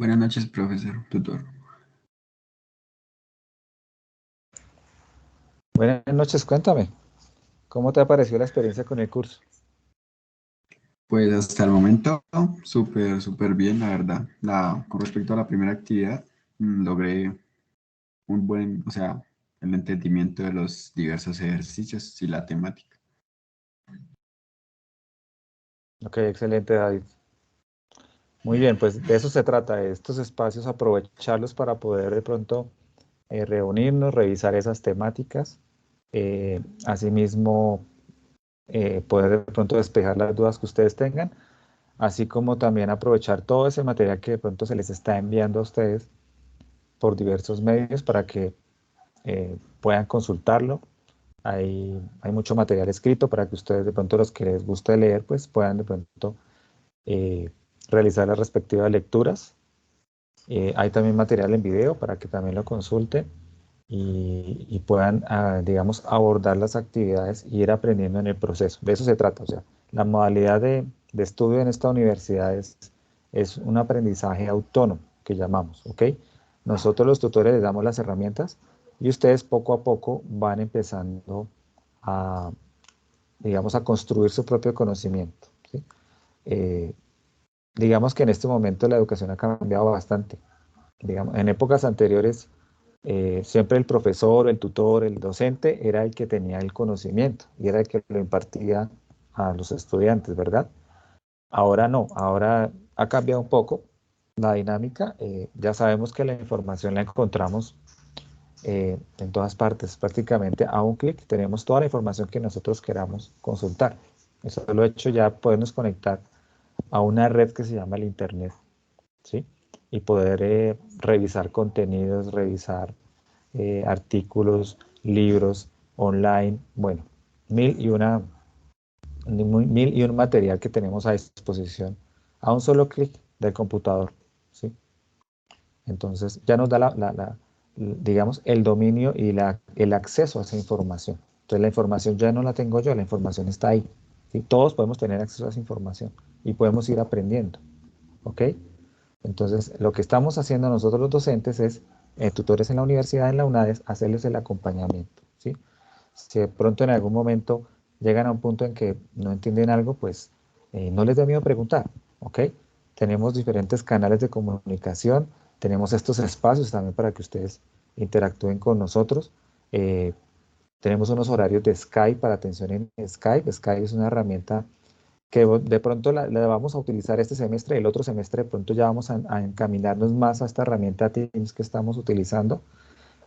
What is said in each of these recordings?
Buenas noches, profesor, tutor. Buenas noches, cuéntame, ¿cómo te ha parecido la experiencia con el curso? Pues hasta el momento, súper bien, la verdad. Con respecto a la primera actividad, logré un buen, o sea, el entendimiento de los diversos ejercicios y la temática. Ok, excelente, David. Muy bien, pues de eso se trata, de estos espacios, aprovecharlos para poder de pronto reunirnos, revisar esas temáticas, asimismo poder de pronto despejar las dudas que ustedes tengan, así como también aprovechar todo ese material que de pronto se les está enviando a ustedes por diversos medios para que puedan consultarlo. Hay mucho material escrito para que ustedes de pronto los que les guste leer pues puedan de pronto eh, realizar las respectivas lecturas. Hay también material en video para que también lo consulten y puedan, digamos, abordar las actividades y ir aprendiendo en el proceso. De eso se trata. O sea, la modalidad de estudio en esta universidad es un aprendizaje autónomo que llamamos, ¿ok? Nosotros los tutores les damos las herramientas y ustedes poco a poco van empezando a, digamos, a construir su propio conocimiento, ¿sí? Eh, digamos que en este momento la educación ha cambiado bastante. Digamos, en épocas anteriores, siempre el profesor, el tutor, el docente era el que tenía el conocimiento y era el que lo impartía a los estudiantes, ¿verdad? Ahora no, ahora ha cambiado un poco la dinámica. Ya sabemos que la información la encontramos en todas partes, prácticamente a un clic tenemos toda la información que nosotros queramos consultar. Eso lo he hecho ya podernos conectar a una red que se llama el Internet, ¿sí? Y poder revisar contenidos, revisar artículos, libros online, bueno, mil y un material que tenemos a disposición a un solo clic del computador, ¿sí? Entonces ya nos da digamos, el dominio y el acceso a esa información. Entonces la información ya no la tengo yo, la información está ahí, ¿sí? Todos podemos tener acceso a esa información y podemos ir aprendiendo, ¿ok? Entonces, lo que estamos haciendo nosotros los docentes es, tutores en la universidad, en la UNADES, hacerles el acompañamiento, ¿sí? Si de pronto en algún momento llegan a un punto en que no entienden algo, pues no les dé miedo preguntar, ¿ok? Tenemos diferentes canales de comunicación, tenemos estos espacios también para que ustedes interactúen con nosotros. Eh, Tenemos unos horarios de Skype para atención en Skype. Skype es una herramienta que de pronto la vamos a utilizar este semestre, el otro semestre de pronto ya vamos a encaminarnos más a esta herramienta Teams que estamos utilizando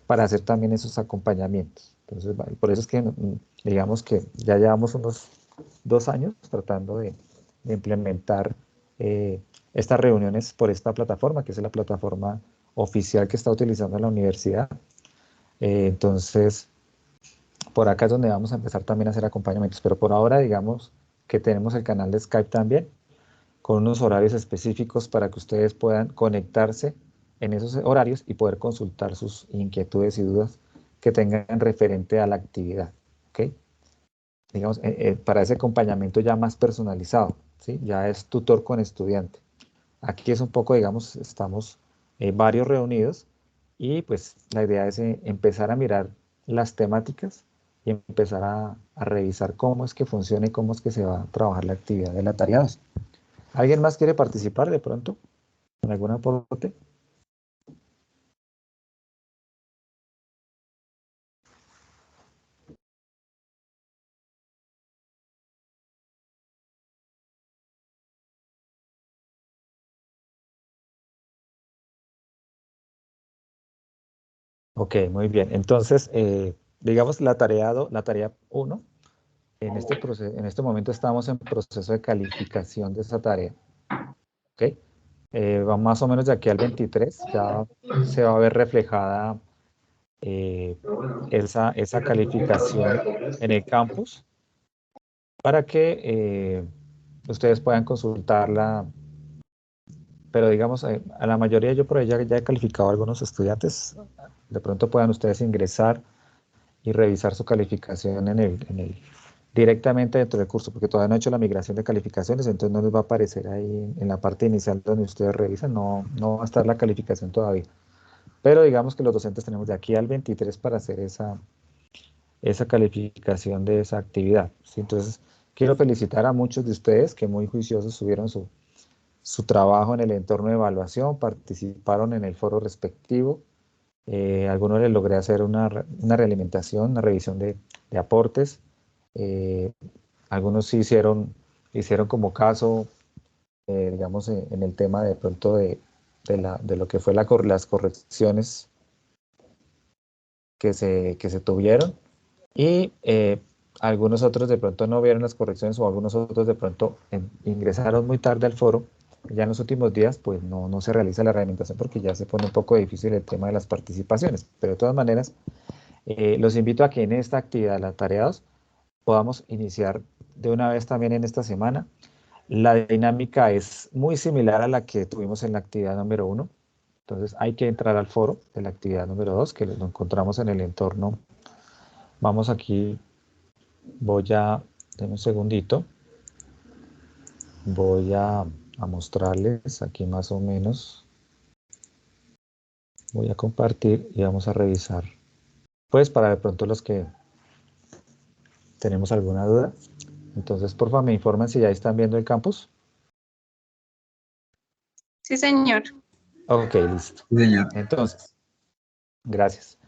para hacer también esos acompañamientos. Entonces, por eso es que digamos que ya llevamos unos 2 años tratando de implementar estas reuniones por esta plataforma, que es la plataforma oficial que está utilizando la universidad. Entonces, por acá es donde vamos a empezar también a hacer acompañamientos, pero por ahora digamos que tenemos el canal de Skype también, con unos horarios específicos para que ustedes puedan conectarse en esos horarios y poder consultar sus inquietudes y dudas que tengan referente a la actividad, ¿ok? Digamos, para ese acompañamiento ya más personalizado, ¿sí? Ya es tutor con estudiante. Aquí es un poco, digamos, estamos varios reunidos y pues la idea es empezar a mirar las temáticas y empezar a revisar cómo es que funciona y cómo es que se va a trabajar la actividad de la tarea 2. ¿Alguien más quiere participar de pronto en algún aporte? Ok, muy bien. Entonces, digamos la tarea 1, en este momento estamos en proceso de calificación de esa tarea. ¿Ok? Va más o menos de aquí al 23, ya se va a ver reflejada eh, esa calificación en el campus para que ustedes puedan consultarla. Pero digamos, a la mayoría yo por ahí ya he calificado a algunos estudiantes. De pronto puedan ustedes ingresar y revisar su calificación directamente dentro del curso, porque todavía no he hecho la migración de calificaciones, entonces no les va a aparecer ahí en la parte inicial donde ustedes revisan, no va a estar la calificación todavía. Pero digamos que los docentes tenemos de aquí al 23 para hacer esa calificación de esa actividad, ¿sí? Entonces, quiero felicitar a muchos de ustedes que muy juiciosos subieron su trabajo en el entorno de evaluación, participaron en el foro respectivo. Algunos les logré hacer una realimentación, una revisión de aportes. Eh, Algunos sí hicieron como caso, digamos, en el tema de pronto de lo que fue las correcciones que se tuvieron. Y algunos otros de pronto no vieron las correcciones o algunos otros de pronto ingresaron muy tarde al foro. Ya en los últimos días pues no se realiza la realimentación porque ya se pone un poco difícil el tema de las participaciones. Pero de todas maneras, los invito a que en esta actividad, la tareados, podamos iniciar de una vez también en esta semana. La dinámica es muy similar a la que tuvimos en la actividad número 1. Entonces hay que entrar al foro de la actividad número 2, que lo encontramos en el entorno. Vamos aquí, denme un segundito, voy a mostrarles aquí más o menos. Voy a compartir y vamos a revisar, pues para de pronto los que tenemos alguna duda. Entonces, por favor, me informan si ya están viendo el campus. Sí, señor. Ok, listo. Sí, señor. Entonces, gracias.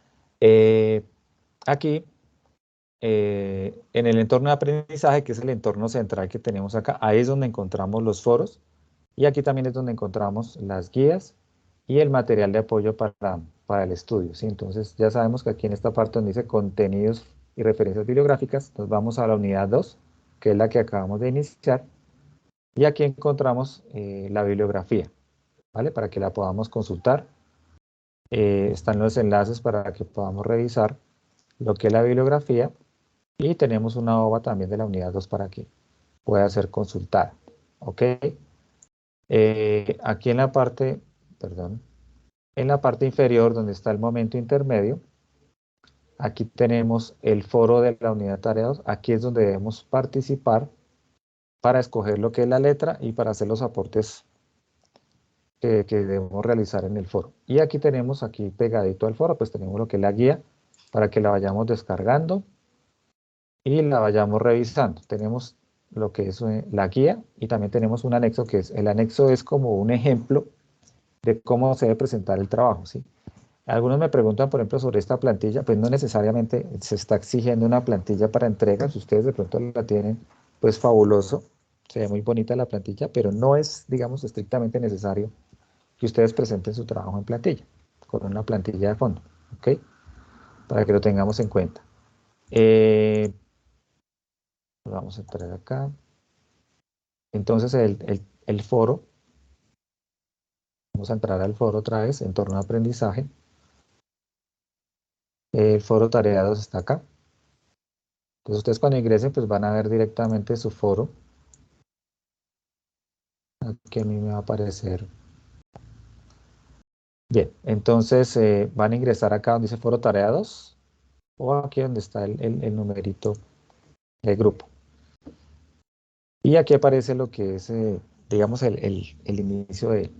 Aquí, en el entorno de aprendizaje, que es el entorno central que tenemos acá, ahí es donde encontramos los foros y aquí también es donde encontramos las guías y el material de apoyo para el estudio, ¿sí? Entonces, ya sabemos que aquí en esta parte donde dice contenidos y referencias bibliográficas, nos vamos a la unidad 2, que es la que acabamos de iniciar, y aquí encontramos la bibliografía, ¿vale? Para que la podamos consultar. Están los enlaces para que podamos revisar lo que es la bibliografía y tenemos una hoja también de la unidad 2 para que pueda ser consultada. ¿Ok? Aquí en la parte inferior donde está el momento intermedio, aquí tenemos el foro de la unidad tareas. Aquí es donde debemos participar para escoger lo que es la letra y para hacer los aportes que debemos realizar en el foro. Y aquí tenemos, aquí pegadito al foro, pues tenemos lo que es la guía para que la vayamos descargando y la vayamos revisando. Tenemos lo que es la guía y también tenemos un anexo que es, el anexo es como un ejemplo de cómo se debe presentar el trabajo, ¿sí? Algunos me preguntan, por ejemplo, sobre esta plantilla, pues no necesariamente se está exigiendo una plantilla para entrega, si ustedes de pronto la tienen, pues fabuloso, se ve muy bonita la plantilla, pero no es, digamos, estrictamente necesario que ustedes presenten su trabajo en plantilla, con una plantilla de fondo, ¿ok? Para que lo tengamos en cuenta. Vamos a entrar acá. Entonces el foro, vamos a entrar al foro otra vez, entorno de aprendizaje. El foro tareados está acá. Entonces ustedes cuando ingresen pues van a ver directamente su foro. Aquí a mí me va a aparecer. Bien, entonces van a ingresar acá donde dice foro tareados o aquí donde está el numerito del grupo. Y aquí aparece lo que es, digamos, el inicio de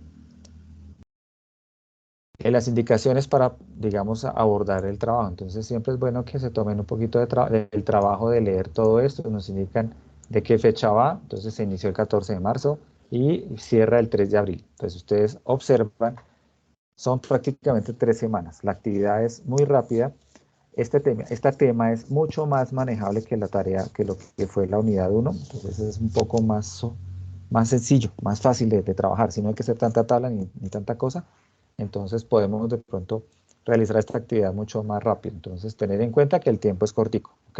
las indicaciones para, digamos, abordar el trabajo. Entonces siempre es bueno que se tomen un poquito del trabajo de leer todo esto. Nos indican de qué fecha va. Entonces se inició el 14 de marzo y cierra el 3 de abril. Entonces ustedes observan, son prácticamente 3 semanas. La actividad es muy rápida. Este tema es mucho más manejable que la tarea, que lo que fue la unidad 1. Entonces es un poco más sencillo, más fácil de trabajar. Si no hay que hacer tanta tabla ni tanta cosa, entonces podemos de pronto realizar esta actividad mucho más rápido. Entonces tener en cuenta que el tiempo es cortico, ¿ok?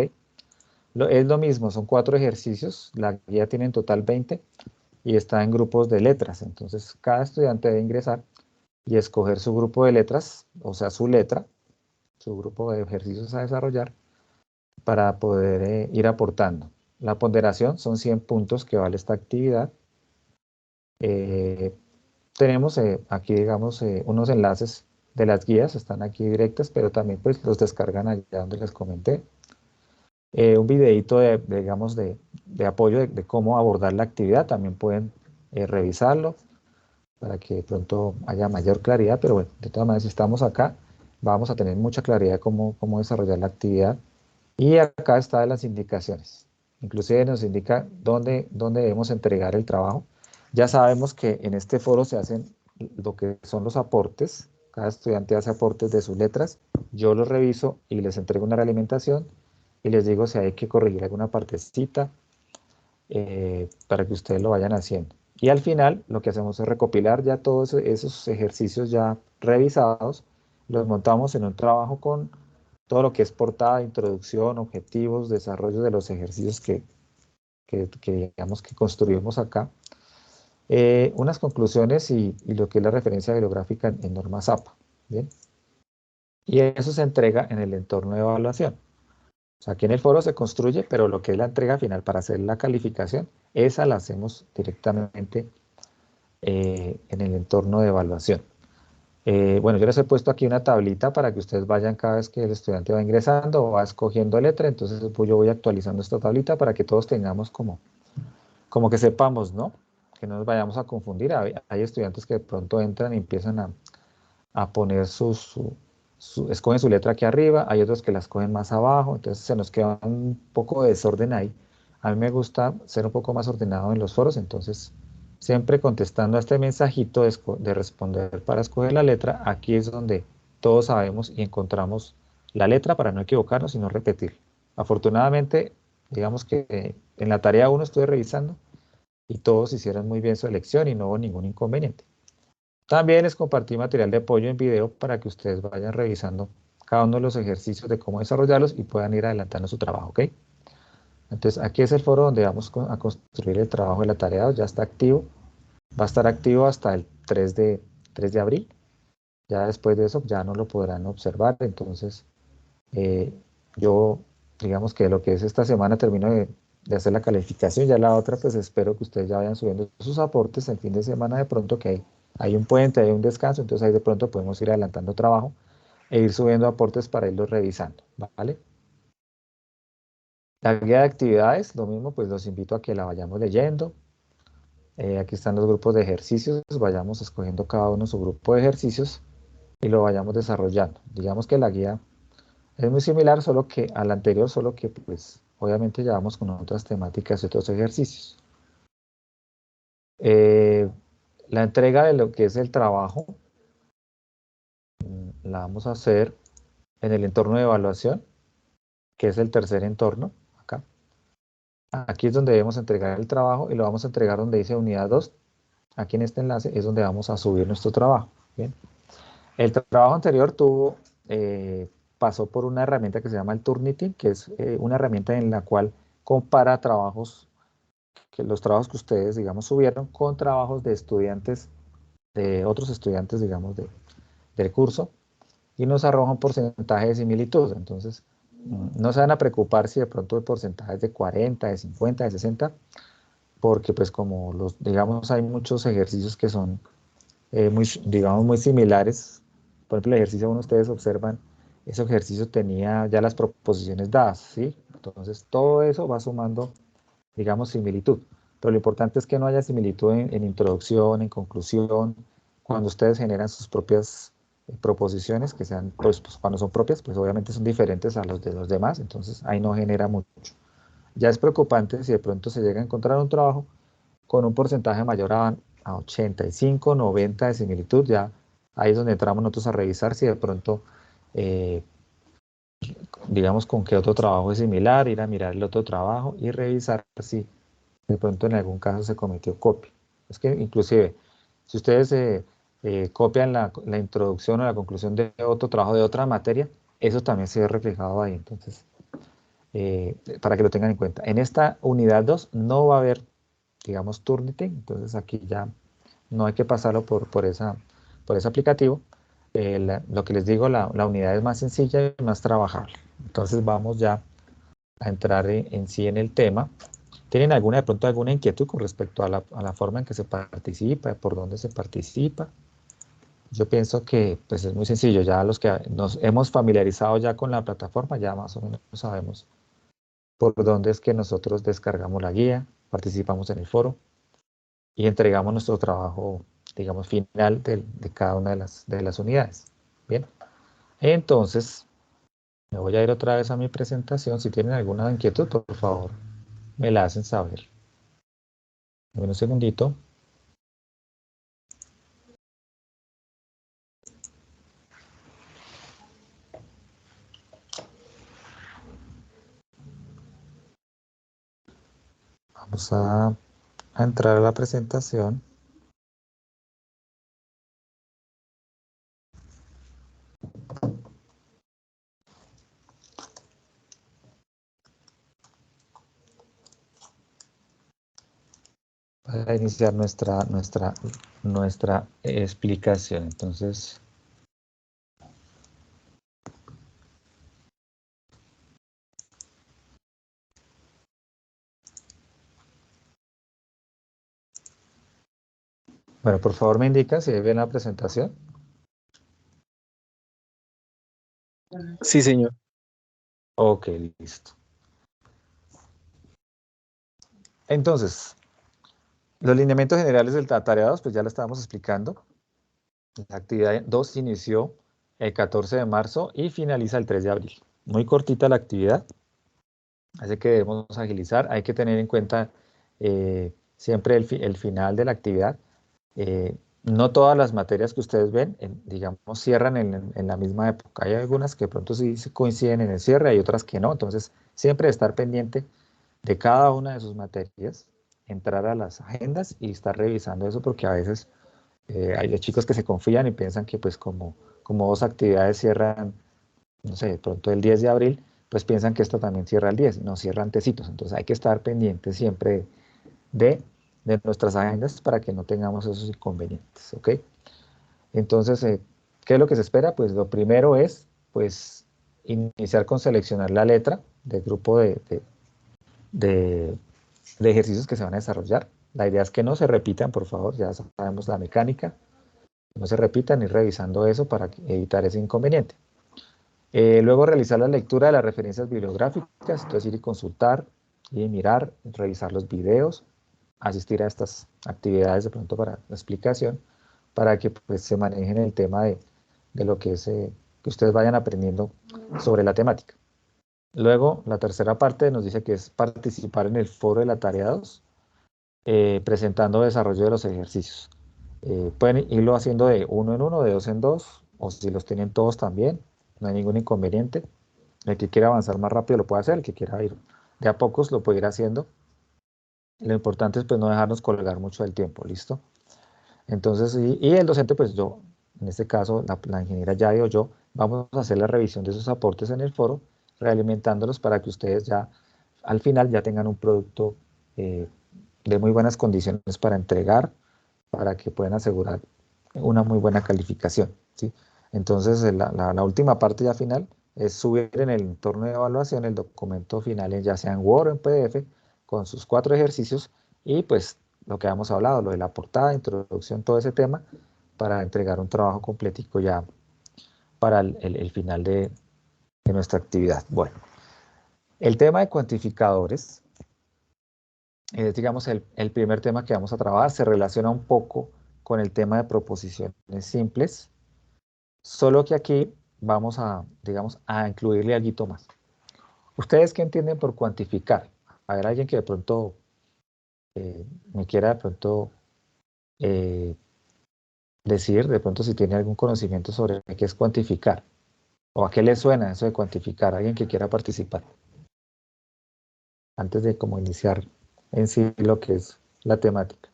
Es lo mismo, son 4 ejercicios, la guía tiene en total 20 y está en grupos de letras. Entonces cada estudiante debe ingresar y escoger su grupo de letras, o sea, su letra, su grupo de ejercicios a desarrollar para poder ir aportando. La ponderación son 100 puntos que vale esta actividad. Tenemos aquí, digamos, unos enlaces de las guías, están aquí directas, pero también pues los descargan allá donde les comenté. Un videíto digamos, de apoyo de cómo abordar la actividad, también pueden revisarlo para que de pronto haya mayor claridad, pero bueno, de todas maneras, si estamos acá, vamos a tener mucha claridad de cómo desarrollar la actividad. Y acá está las indicaciones. Inclusive nos indica dónde debemos entregar el trabajo. Ya sabemos que en este foro se hacen lo que son los aportes. Cada estudiante hace aportes de sus letras. Yo los reviso y les entrego una realimentación y les digo si hay que corregir alguna partecita para que ustedes lo vayan haciendo. Y al final lo que hacemos es recopilar ya todos esos ejercicios ya revisados, los montamos en un trabajo con todo lo que es portada, introducción, objetivos, desarrollo de los ejercicios que digamos que construimos acá, unas conclusiones y lo que es la referencia bibliográfica en normas APA, ¿bien? Y eso se entrega en el entorno de evaluación. O sea, aquí en el foro se construye, pero lo que es la entrega final para hacer la calificación, esa la hacemos directamente en el entorno de evaluación. Bueno, yo les he puesto aquí una tablita para que ustedes vayan cada vez que el estudiante va ingresando o va escogiendo letra, entonces pues, yo voy actualizando esta tablita para que todos tengamos como que sepamos, ¿no? Que no nos vayamos a confundir. Hay estudiantes que de pronto entran y empiezan a poner escogen su letra aquí arriba, hay otros que las cogen más abajo, entonces se nos queda un poco de desorden ahí. A mí me gusta ser un poco más ordenado en los foros, entonces siempre contestando a este mensajito de responder para escoger la letra, aquí es donde todos sabemos y encontramos la letra para no equivocarnos y no repetir. Afortunadamente, digamos que en la tarea 1 estuve revisando y todos hicieron muy bien su elección y no hubo ningún inconveniente. También les compartí material de apoyo en video para que ustedes vayan revisando cada uno de los ejercicios de cómo desarrollarlos y puedan ir adelantando su trabajo, ¿ok? Entonces, aquí es el foro donde vamos a construir el trabajo de la tarea, ya está activo, va a estar activo hasta el 3 de abril, ya después de eso ya no lo podrán observar, entonces eh, yo, digamos que lo que es esta semana termino de hacer la calificación, ya la otra pues espero que ustedes ya vayan subiendo sus aportes el fin de semana de pronto que hay un puente, hay un descanso, entonces ahí de pronto podemos ir adelantando trabajo e ir subiendo aportes para irlos revisando, ¿vale? La guía de actividades, lo mismo, pues los invito a que la vayamos leyendo. Aquí están los grupos de ejercicios, vayamos escogiendo cada uno su grupo de ejercicios y lo vayamos desarrollando. Digamos que la guía es muy similar, solo que al anterior, solo que pues obviamente ya vamos con otras temáticas y otros ejercicios. Eh, la entrega de lo que es el trabajo la vamos a hacer en el entorno de evaluación, que es el tercer entorno, acá. Aquí es donde debemos entregar el trabajo y lo vamos a entregar donde dice unidad 2. Aquí en este enlace es donde vamos a subir nuestro trabajo. Bien. El trabajo anterior pasó por una herramienta que se llama el Turnitin, que es una herramienta en la cual compara los trabajos que ustedes, digamos, subieron con trabajos de estudiantes, de otros estudiantes, digamos, del curso, y nos arroja un porcentaje de similitud. Entonces, no se van a preocupar si de pronto el porcentaje es de 40, de 50, de 60, porque pues como digamos, hay muchos ejercicios que son digamos, muy similares. Por ejemplo, el ejercicio 1, ustedes observan, ese ejercicio tenía ya las proposiciones dadas, ¿sí? Entonces, todo eso va sumando, digamos, similitud. Pero lo importante es que no haya similitud en introducción, en conclusión. Cuando ustedes generan sus propias proposiciones, que sean, pues, cuando son propias, pues obviamente son diferentes a los de los demás, entonces ahí no genera mucho. Ya es preocupante si de pronto se llega a encontrar un trabajo con un porcentaje mayor a 85, 90 de similitud, ya ahí es donde entramos nosotros a revisar si de pronto, eh, digamos, con qué otro trabajo es similar, ir a mirar el otro trabajo y revisar si de pronto en algún caso se cometió copia. Es que inclusive, si ustedes copian la introducción o la conclusión de otro trabajo de otra materia, eso también se ve reflejado ahí. Entonces, para que lo tengan en cuenta. En esta unidad 2 no va a haber, digamos, Turnitin, entonces aquí ya no hay que pasarlo por ese aplicativo. Lo que les digo, la unidad es más sencilla y más trabajable. Entonces vamos ya a entrar en sí en el tema. ¿Tienen de pronto alguna inquietud con respecto a la forma en que se participa, por dónde se participa? Yo pienso que pues es muy sencillo, ya los que nos hemos familiarizado ya con la plataforma, ya más o menos sabemos por dónde es que nosotros descargamos la guía, participamos en el foro y entregamos nuestro trabajo, digamos, final de cada una de las unidades. Bien, entonces me voy a ir otra vez a mi presentación. Si tienen alguna inquietud, por favor, me la hacen saber. Dame un segundito. Vamos a entrar a la presentación. Para iniciar nuestra explicación. Entonces, bueno, por favor me indican si ven la presentación. Sí, señor. Ok, listo. Entonces, los lineamientos generales del tarea 2, pues ya lo estábamos explicando. La actividad 2 inició el 14 de marzo y finaliza el 3 de abril. Muy cortita la actividad, así que debemos agilizar. Hay que tener en cuenta siempre el final de la actividad. No todas las materias que ustedes ven, digamos, cierran en la misma época. Hay algunas que de pronto sí coinciden en el cierre, hay otras que no. Entonces, siempre estar pendiente de cada una de sus materias, entrar a las agendas y estar revisando eso, porque a veces hay chicos que se confían y piensan que pues como dos actividades cierran, no sé, de pronto el 10 de abril, pues piensan que esto también cierra el 10, no cierra antecitos. Entonces hay que estar pendientes siempre de, de nuestras agendas para que no tengamos esos inconvenientes, ¿ok? Entonces, ¿qué es lo que se espera? Pues lo primero es, pues, iniciar con seleccionar la letra del grupo de, de ejercicios que se van a desarrollar. La idea es que no se repitan, por favor, ya sabemos la mecánica, no se repitan, ir revisando eso para evitar ese inconveniente. Luego realizar la lectura de las referencias bibliográficas, entonces ir y consultar y mirar, revisar los videos, asistir a estas actividades de pronto para la explicación, para que pues, se manejen el tema de lo que es que ustedes vayan aprendiendo sobre la temática. Luego, la tercera parte nos dice que es participar en el foro de la tarea 2, presentando desarrollo de los ejercicios. Pueden irlo haciendo de uno en uno, de dos en dos, o si los tienen todos también, no hay ningún inconveniente. El que quiera avanzar más rápido lo puede hacer, el que quiera ir de a pocos lo puede ir haciendo. Lo importante es pues no dejarnos colgar mucho del tiempo, ¿listo? Entonces, y el docente, pues yo, en este caso, la ingeniera Yadi o yo, vamos a hacer la revisión de esos aportes en el foro, realimentándolos para que ustedes ya, al final, ya tengan un producto eh, de muy buenas condiciones para entregar, para que puedan asegurar una muy buena calificación, ¿sí? Entonces, la última parte ya final es subir en el entorno de evaluación el documento final, ya sea en Word o en PDF, con sus 4 ejercicios y pues lo que hemos hablado, lo de la portada, introducción, todo ese tema, para entregar un trabajo completico ya para el final de nuestra actividad. Bueno, el tema de cuantificadores es, digamos, el primer tema que vamos a trabajar. Se relaciona un poco con el tema de proposiciones simples, solo que aquí vamos a, digamos, a incluirle algo más. ¿Ustedes qué entienden por cuantificar? A ver, alguien que de pronto me quiera de pronto eh, decir, de pronto si tiene algún conocimiento sobre qué es cuantificar, o a qué le suena eso de cuantificar, alguien que quiera participar, antes de como iniciar en sí lo que es la temática.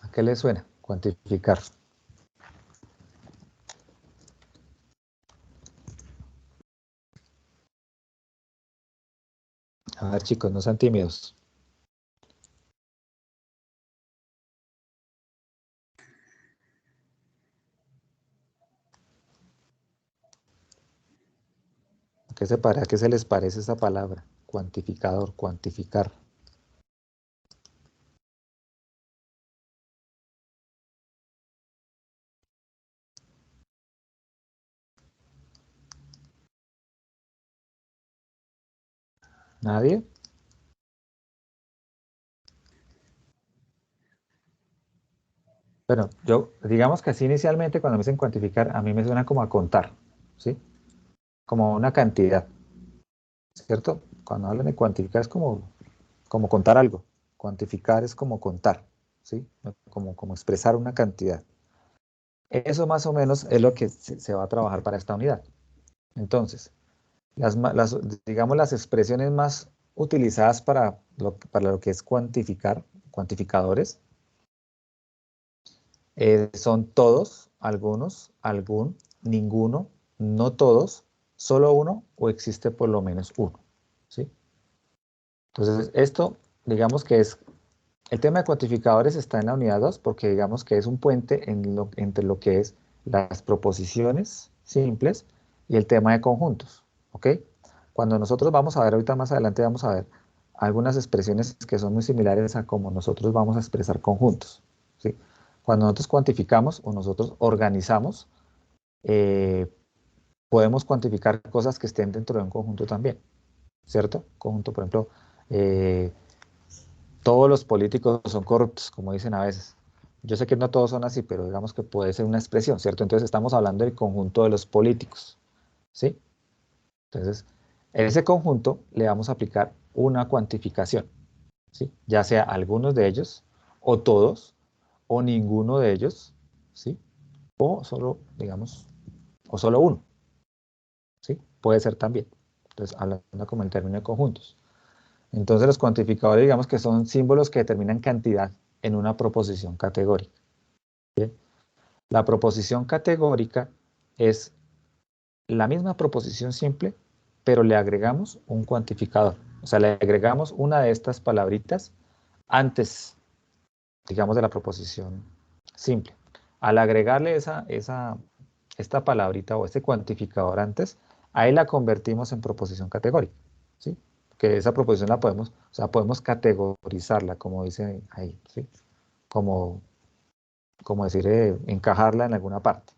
¿A qué le suena cuantificar? A ver, chicos, no sean tímidos. ¿A qué se les parece esa palabra? Cuantificador, cuantificar. ¿Nadie? Bueno, digamos que así inicialmente cuando me dicen cuantificar, a mí me suena como a contar, ¿sí? Como una cantidad, ¿cierto? Cuando hablan de cuantificar es como contar algo. Cuantificar es como contar, ¿sí? Como expresar una cantidad. Eso más o menos es lo que se va a trabajar para esta unidad. Entonces, digamos las expresiones más utilizadas para lo que es cuantificar, cuantificadores, son todos, algunos, algún, ninguno, no todos, solo uno o existe por lo menos uno, ¿sí? Entonces, esto, digamos que es, el tema de cuantificadores está en la unidad 2 porque digamos que es un puente entre lo que es las proposiciones simples y el tema de conjuntos, ¿ok? Cuando nosotros vamos a ver, ahorita más adelante vamos a ver algunas expresiones que son muy similares a cómo nosotros vamos a expresar conjuntos, ¿sí? Cuando nosotros cuantificamos o nosotros organizamos, eh, podemos cuantificar cosas que estén dentro de un conjunto también, ¿cierto? Conjunto, por ejemplo, eh, todos los políticos son corruptos, como dicen a veces. Yo sé que no todos son así, pero digamos que puede ser una expresión, ¿cierto? Entonces estamos hablando del conjunto de los políticos, ¿sí? Entonces, en ese conjunto le vamos a aplicar una cuantificación, ¿sí? Ya sea algunos de ellos, o todos, o ninguno de ellos, ¿sí? O solo, digamos, o solo uno, ¿sí? Puede ser también. Entonces, hablando como en términos de conjuntos. Entonces, los cuantificadores, digamos que son símbolos que determinan cantidad en una proposición categórica. ¿Bien? La proposición categórica es la misma proposición simple, pero le agregamos un cuantificador. O sea, le agregamos una de estas palabritas antes, digamos, de la proposición simple. Al agregarle esta palabrita o este cuantificador antes, ahí la convertimos en proposición categórica, ¿sí? Que esa proposición la podemos, o sea, podemos categorizarla, como dice ahí, ¿sí? Como, como decir, encajarla en alguna parte.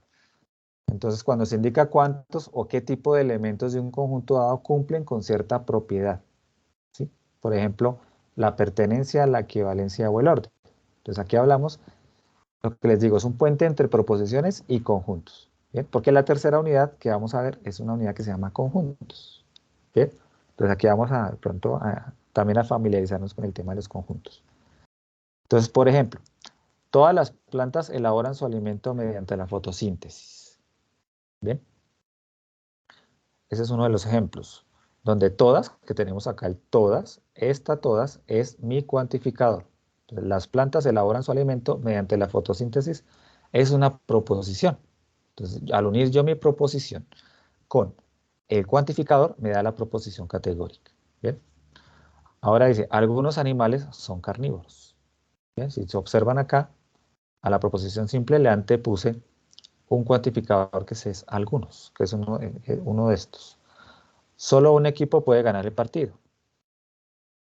Entonces, cuando se indica cuántos o qué tipo de elementos de un conjunto dado cumplen con cierta propiedad, ¿sí? Por ejemplo, la pertenencia, la equivalencia o el orden. Entonces, aquí hablamos, lo que les digo, es un puente entre proposiciones y conjuntos, ¿bien? Porque la tercera unidad que vamos a ver es una unidad que se llama conjuntos, ¿bien? Entonces, aquí vamos a, de pronto, también a familiarizarnos con el tema de los conjuntos. Entonces, por ejemplo, todas las plantas elaboran su alimento mediante la fotosíntesis, ¿bien? Ese es uno de los ejemplos, donde todas, que tenemos acá el todas, esta todas es mi cuantificador. Entonces, las plantas elaboran su alimento mediante la fotosíntesis, es una proposición. Entonces, al unir yo mi proposición con el cuantificador, me da la proposición categórica. ¿Bien? Ahora dice, algunos animales son carnívoros. ¿Bien? Si se observan acá, a la proposición simple le antepuse un cuantificador que es algunos, que es uno de estos. Solo un equipo puede ganar el partido.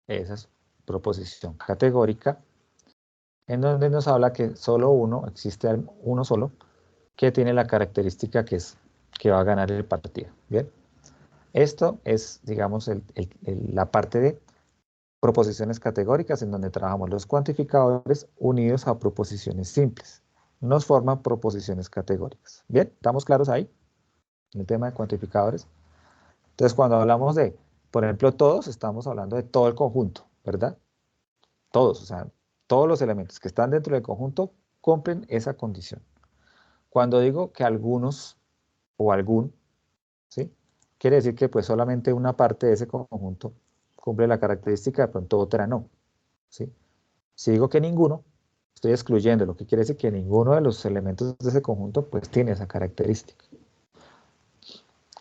Esa es proposición categórica, en donde nos habla que solo uno, existe uno solo, que tiene la característica que va a ganar el partido. Bien, esto es, digamos, la parte de proposiciones categóricas, en donde trabajamos los cuantificadores unidos a proposiciones simples. Nos forman proposiciones categóricas. Bien, ¿estamos claros ahí? En el tema de cuantificadores. Entonces, cuando hablamos de, por ejemplo, todos, estamos hablando de todo el conjunto, ¿verdad? Todos, o sea, todos los elementos que están dentro del conjunto cumplen esa condición. Cuando digo que algunos o algún, ¿sí? Quiere decir que pues solamente una parte de ese conjunto cumple la característica, de pronto otra no, ¿sí? Si digo que ninguno, estoy excluyendo, lo que quiere decir que ninguno de los elementos de ese conjunto pues tiene esa característica.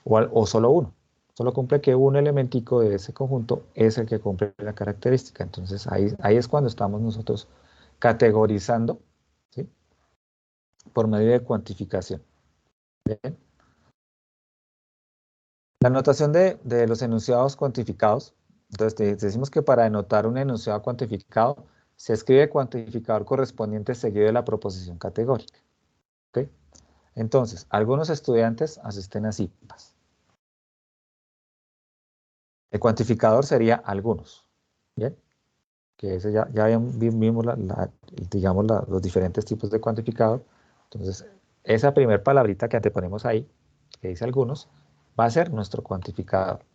O solo uno. Solo cumple que un elementico de ese conjunto es el que cumple la característica. Entonces ahí es cuando estamos nosotros categorizando, ¿sí? Por medio de cuantificación. Bien. La notación de los enunciados cuantificados. Entonces decimos que para denotar un enunciado cuantificado se escribe el cuantificador correspondiente seguido de la proposición categórica. ¿Ok? Entonces, algunos estudiantes asisten a CIPAS. El cuantificador sería algunos, ¿bien? Que ese ya vimos digamos los diferentes tipos de cuantificador. Entonces, esa primer palabrita que anteponemos ahí, que dice algunos, va a ser nuestro cuantificador.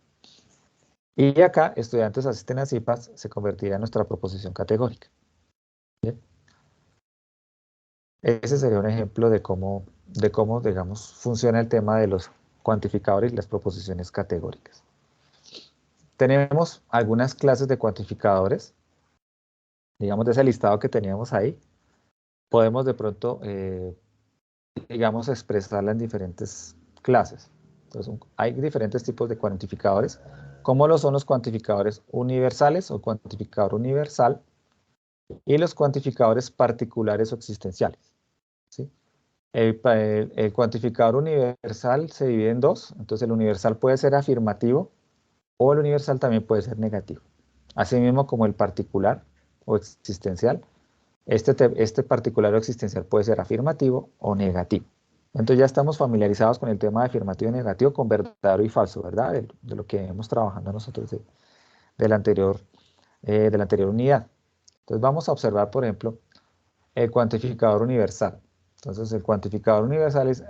Y acá, estudiantes asisten a CIPAS, se convertirá en nuestra proposición categórica. ¿Bien? Ese sería un ejemplo de cómo, digamos, funciona el tema de los cuantificadores y las proposiciones categóricas. Tenemos algunas clases de cuantificadores, digamos, de ese listado que teníamos ahí. Podemos de pronto, digamos, expresarla en diferentes clases. Entonces, hay diferentes tipos de cuantificadores, como lo son los cuantificadores universales o cuantificador universal y los cuantificadores particulares o existenciales, ¿sí? El cuantificador universal se divide en dos, entonces el universal puede ser afirmativo o el universal también puede ser negativo. Asimismo como el particular o existencial, este particular o existencial puede ser afirmativo o negativo. Entonces ya estamos familiarizados con el tema de afirmativo y negativo, con verdadero y falso, ¿verdad? De lo que hemos trabajando nosotros de la anterior unidad. Entonces vamos a observar, por ejemplo, el cuantificador universal. Entonces el cuantificador universal es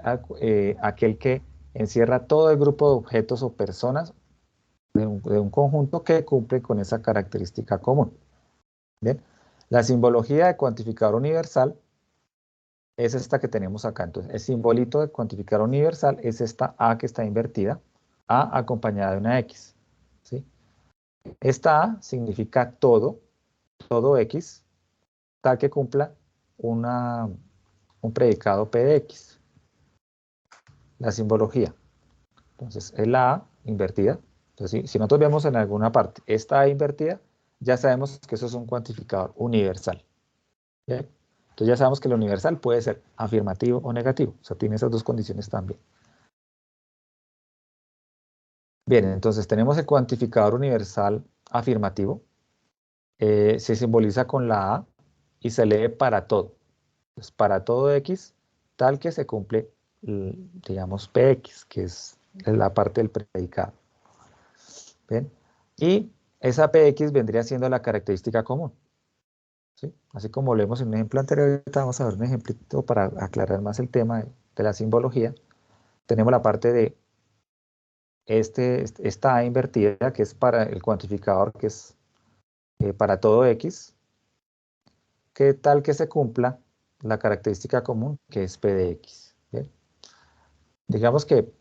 aquel que encierra todo el grupo de objetos o personas de un conjunto que cumple con esa característica común. Bien, la simbología de cuantificador universal es esta que tenemos acá. Entonces, el simbolito de cuantificador universal es esta A que está invertida, A acompañada de una X, ¿sí? Esta A significa todo X, tal que cumpla un predicado P de X. La simbología. Entonces, es la A invertida. Entonces, si nosotros vemos en alguna parte esta A invertida, ya sabemos que eso es un cuantificador universal. ¿Bien? Entonces ya sabemos que el universal puede ser afirmativo o negativo. O sea, tiene esas dos condiciones también. Bien, entonces tenemos el cuantificador universal afirmativo. Se simboliza con la A y se lee para todo. Entonces, para todo X, tal que se cumple, digamos, PX, que es la parte del predicado. ¿Bien? Y esa PX vendría siendo la característica común. ¿Sí? Así como lo vemos en un ejemplo anterior, ahorita vamos a ver un ejemplito para aclarar más el tema de la simbología. Tenemos la parte de esta A invertida, que es para el cuantificador, que es para todo X, que tal que se cumpla la característica común, que es P de X. ¿Bien? Digamos que,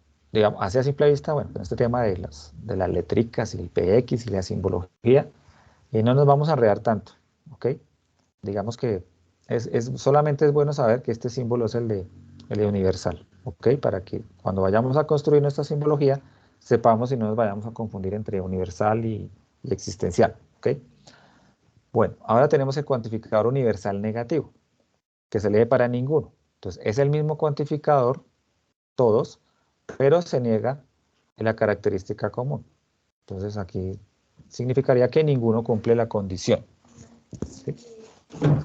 así a simple vista, bueno, con este tema de las letricas y el PX y la simbología, no nos vamos a enredar tanto, ¿ok? Digamos que solamente es bueno saber que este símbolo es el de universal, ¿ok? Para que cuando vayamos a construir nuestra simbología, sepamos y no nos vayamos a confundir entre universal y existencial, ¿ok? Bueno, ahora tenemos el cuantificador universal negativo, que se lee para ninguno. Entonces, es el mismo cuantificador, todos, pero se niega la característica común. Entonces, aquí significaría que ninguno cumple la condición, ¿sí?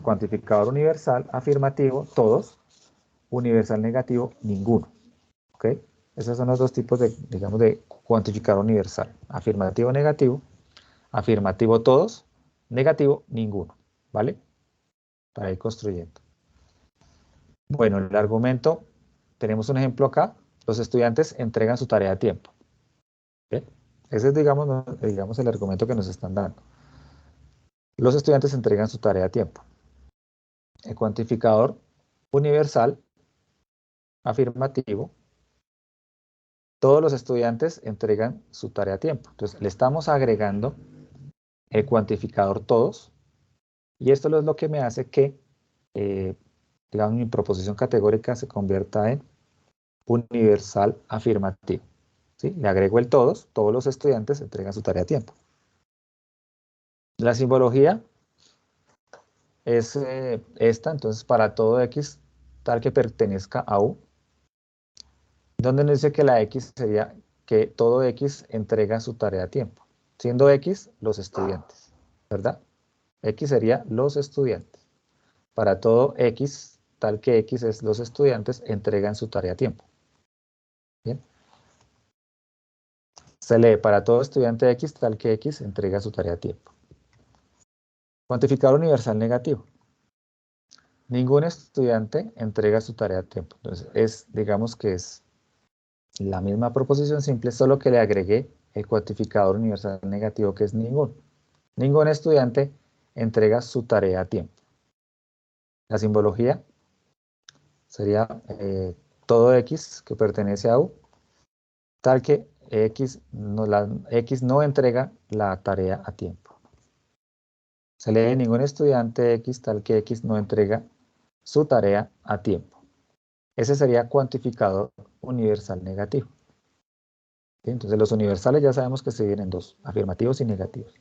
Cuantificador universal afirmativo, todos. Universal negativo, ninguno. ¿Ok? Esos son los dos tipos de, digamos, de cuantificador universal. Afirmativo, negativo. Afirmativo, todos. Negativo, ninguno. ¿Vale? Para ir construyendo. Bueno, el argumento, tenemos un ejemplo acá. Los estudiantes entregan su tarea a tiempo. ¿Ok? Ese es, digamos, el argumento que nos están dando. Los estudiantes entregan su tarea a tiempo. El cuantificador universal afirmativo, todos los estudiantes entregan su tarea a tiempo. Entonces, le estamos agregando el cuantificador todos, y esto es lo que me hace que, digamos, mi proposición categórica se convierta en universal afirmativo. ¿Sí? Le agrego el todos los estudiantes entregan su tarea a tiempo. La simbología es esta, entonces, para todo X tal que pertenezca a U, donde nos dice que la X sería que todo X entrega su tarea a tiempo, siendo X los estudiantes, ¿verdad? X sería los estudiantes. Para todo X, tal que X es los estudiantes, entregan su tarea a tiempo. Bien. Se lee para todo estudiante X tal que X entrega su tarea a tiempo. Cuantificador universal negativo. Ningún estudiante entrega su tarea a tiempo. Entonces, digamos que es la misma proposición simple, solo que le agregué el cuantificador universal negativo, que es ningún. Ningún estudiante entrega su tarea a tiempo. La simbología sería todo X que pertenece a U, tal que X no entrega la tarea a tiempo. Se lee ningún estudiante X tal que X no entrega su tarea a tiempo. Ese sería cuantificador universal negativo. ¿Sí? Entonces los universales ya sabemos que se dividen en dos, afirmativos y negativos.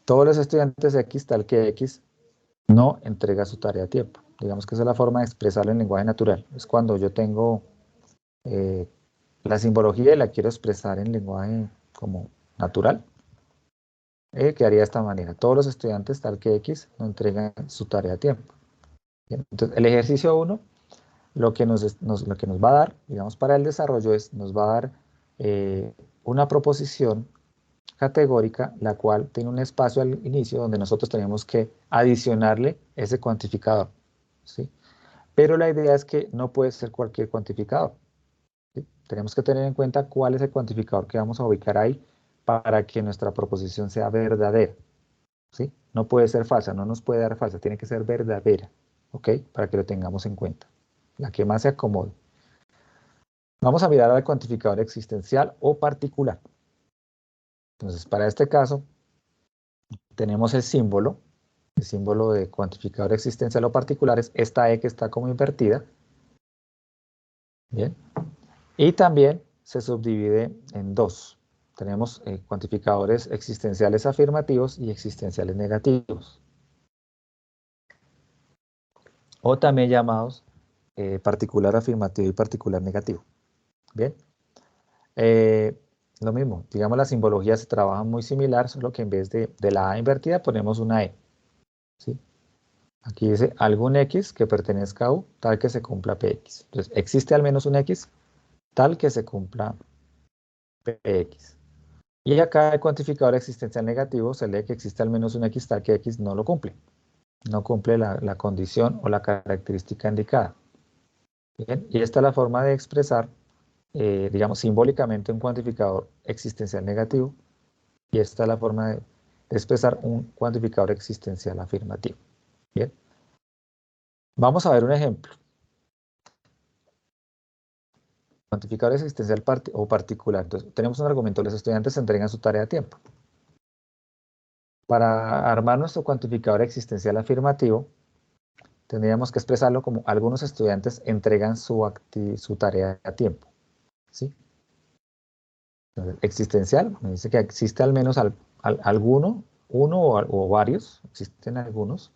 Todos los estudiantes X tal que X no entrega su tarea a tiempo. Digamos que esa es la forma de expresarlo en lenguaje natural. Es cuando yo tengo la simbología y la quiero expresar en lenguaje como natural. Quedaría de esta manera. Todos los estudiantes tal que X no entregan su tarea a tiempo. Bien, entonces el ejercicio 1 lo que nos va a dar, digamos, para el desarrollo nos va a dar una proposición categórica, la cual tiene un espacio al inicio donde nosotros tenemos que adicionarle ese cuantificador, ¿sí? Pero la idea es que no puede ser cualquier cuantificador, ¿sí? Tenemos que tener en cuenta cuál es el cuantificador que vamos a ubicar ahí para que nuestra proposición sea verdadera, ¿sí? No puede ser falsa, no nos puede dar falsa, tiene que ser verdadera, ¿ok? Para que lo tengamos en cuenta, la que más se acomode. Vamos a mirar al cuantificador existencial o particular. Entonces, para este caso, tenemos el símbolo de cuantificador existencial o particular es esta E que está como invertida. Bien. Y también se subdivide en dos. Tenemos cuantificadores existenciales afirmativos y existenciales negativos. O también llamados particular afirmativo y particular negativo. Bien. Lo mismo, digamos, la simbología se trabaja muy similar, solo que en vez de la A invertida ponemos una E. ¿Sí? Aquí dice algún X que pertenezca a U, tal que se cumpla PX. Entonces, existe al menos un X tal que se cumpla PX. Y acá el cuantificador existencial negativo se lee que existe al menos un X tal que X no lo cumple. No cumple la condición o la característica indicada. Bien, y esta es la forma de expresar, digamos, simbólicamente un cuantificador existencial negativo. Y esta es la forma de expresar un cuantificador existencial afirmativo. Bien. Vamos a ver un ejemplo. Cuantificador existencial o particular. Entonces, tenemos un argumento, los estudiantes entregan su tarea a tiempo. Para armar nuestro cuantificador existencial afirmativo, tendríamos que expresarlo como algunos estudiantes entregan su tarea a tiempo. ¿Sí? Entonces, existencial, me dice que existe al menos alguno, uno o varios, existen algunos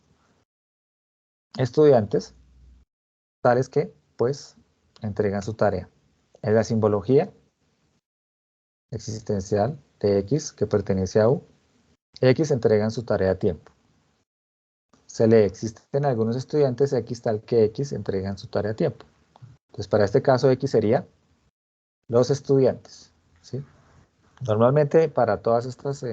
estudiantes tales que, pues, entregan su tarea. Es la simbología existencial de X que pertenece a U. X entregan su tarea a tiempo. Se lee, existen algunos estudiantes X tal que X entregan su tarea a tiempo. Entonces, para este caso X sería los estudiantes, ¿sí? Normalmente, para todas estas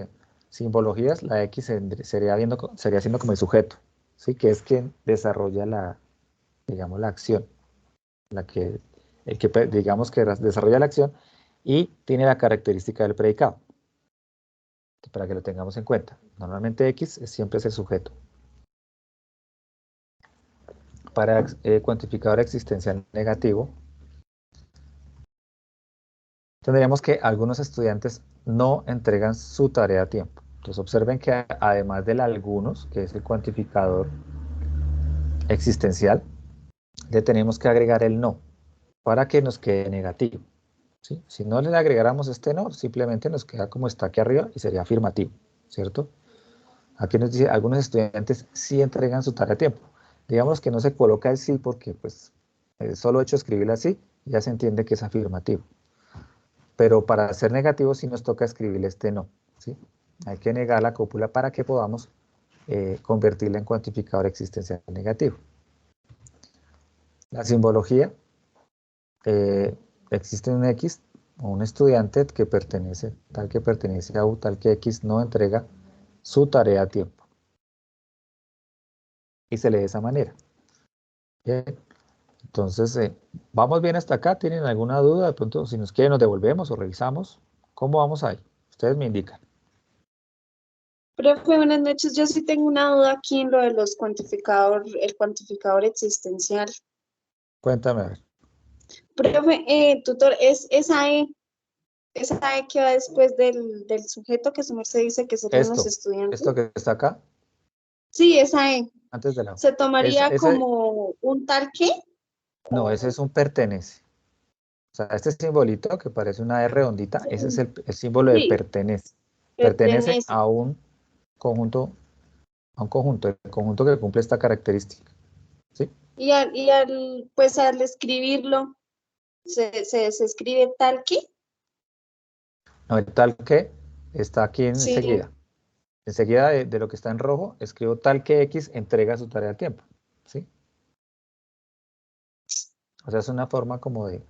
simbologías, la X sería siendo como el sujeto, ¿sí? Que es quien desarrolla digamos, la acción, digamos que desarrolla la acción y tiene la característica del predicado, para que lo tengamos en cuenta. Normalmente X siempre es el sujeto. Para cuantificador existencial negativo, tendríamos que algunos estudiantes no entregan su tarea a tiempo. Entonces observen que además del algunos, que es el cuantificador existencial, le tenemos que agregar el no, para que nos quede negativo, ¿sí? Si no le agregáramos este no, simplemente nos queda como está aquí arriba y sería afirmativo, ¿cierto? Aquí nos dice, algunos estudiantes sí entregan su tarea a tiempo. Digamos que no se coloca el sí porque pues solo hecho escribirlo así, ya se entiende que es afirmativo. Pero para ser negativo sí nos toca escribir este no, ¿sí? Hay que negar la cópula para que podamos convertirla en cuantificador existencial negativo. La simbología, existe un X un estudiante que pertenece, tal que pertenece a U, tal que X no entrega su tarea a tiempo. Y se lee de esa manera. Bien. Entonces, ¿vamos bien hasta acá? ¿Tienen alguna duda? De pronto, si nos quieren, nos devolvemos o revisamos. ¿Cómo vamos ahí? Ustedes me indican. Profe, buenas noches. Yo sí tengo una duda aquí en lo de los el cuantificador existencial. Cuéntame, a ver. Profe, tutor, es esa E que va después del sujeto que su merced dice que serían los estudiantes. Esto que está acá, Sí, esa E. antes de la... ¿Se tomaría ese, como un tal qué? no, ese es un pertenece. O sea, este simbolito que parece una E redondita, ese es el símbolo de Sí, pertenece. Pertenece pertenece. a un conjunto, el conjunto que cumple esta característica. ¿Sí? Pues al escribirlo, se escribe tal que. No, el tal que está aquí Sí. enseguida. Enseguida de lo que está en rojo, escribo tal que X entrega su tarea a tiempo. ¿Sí? O sea, es una forma como de...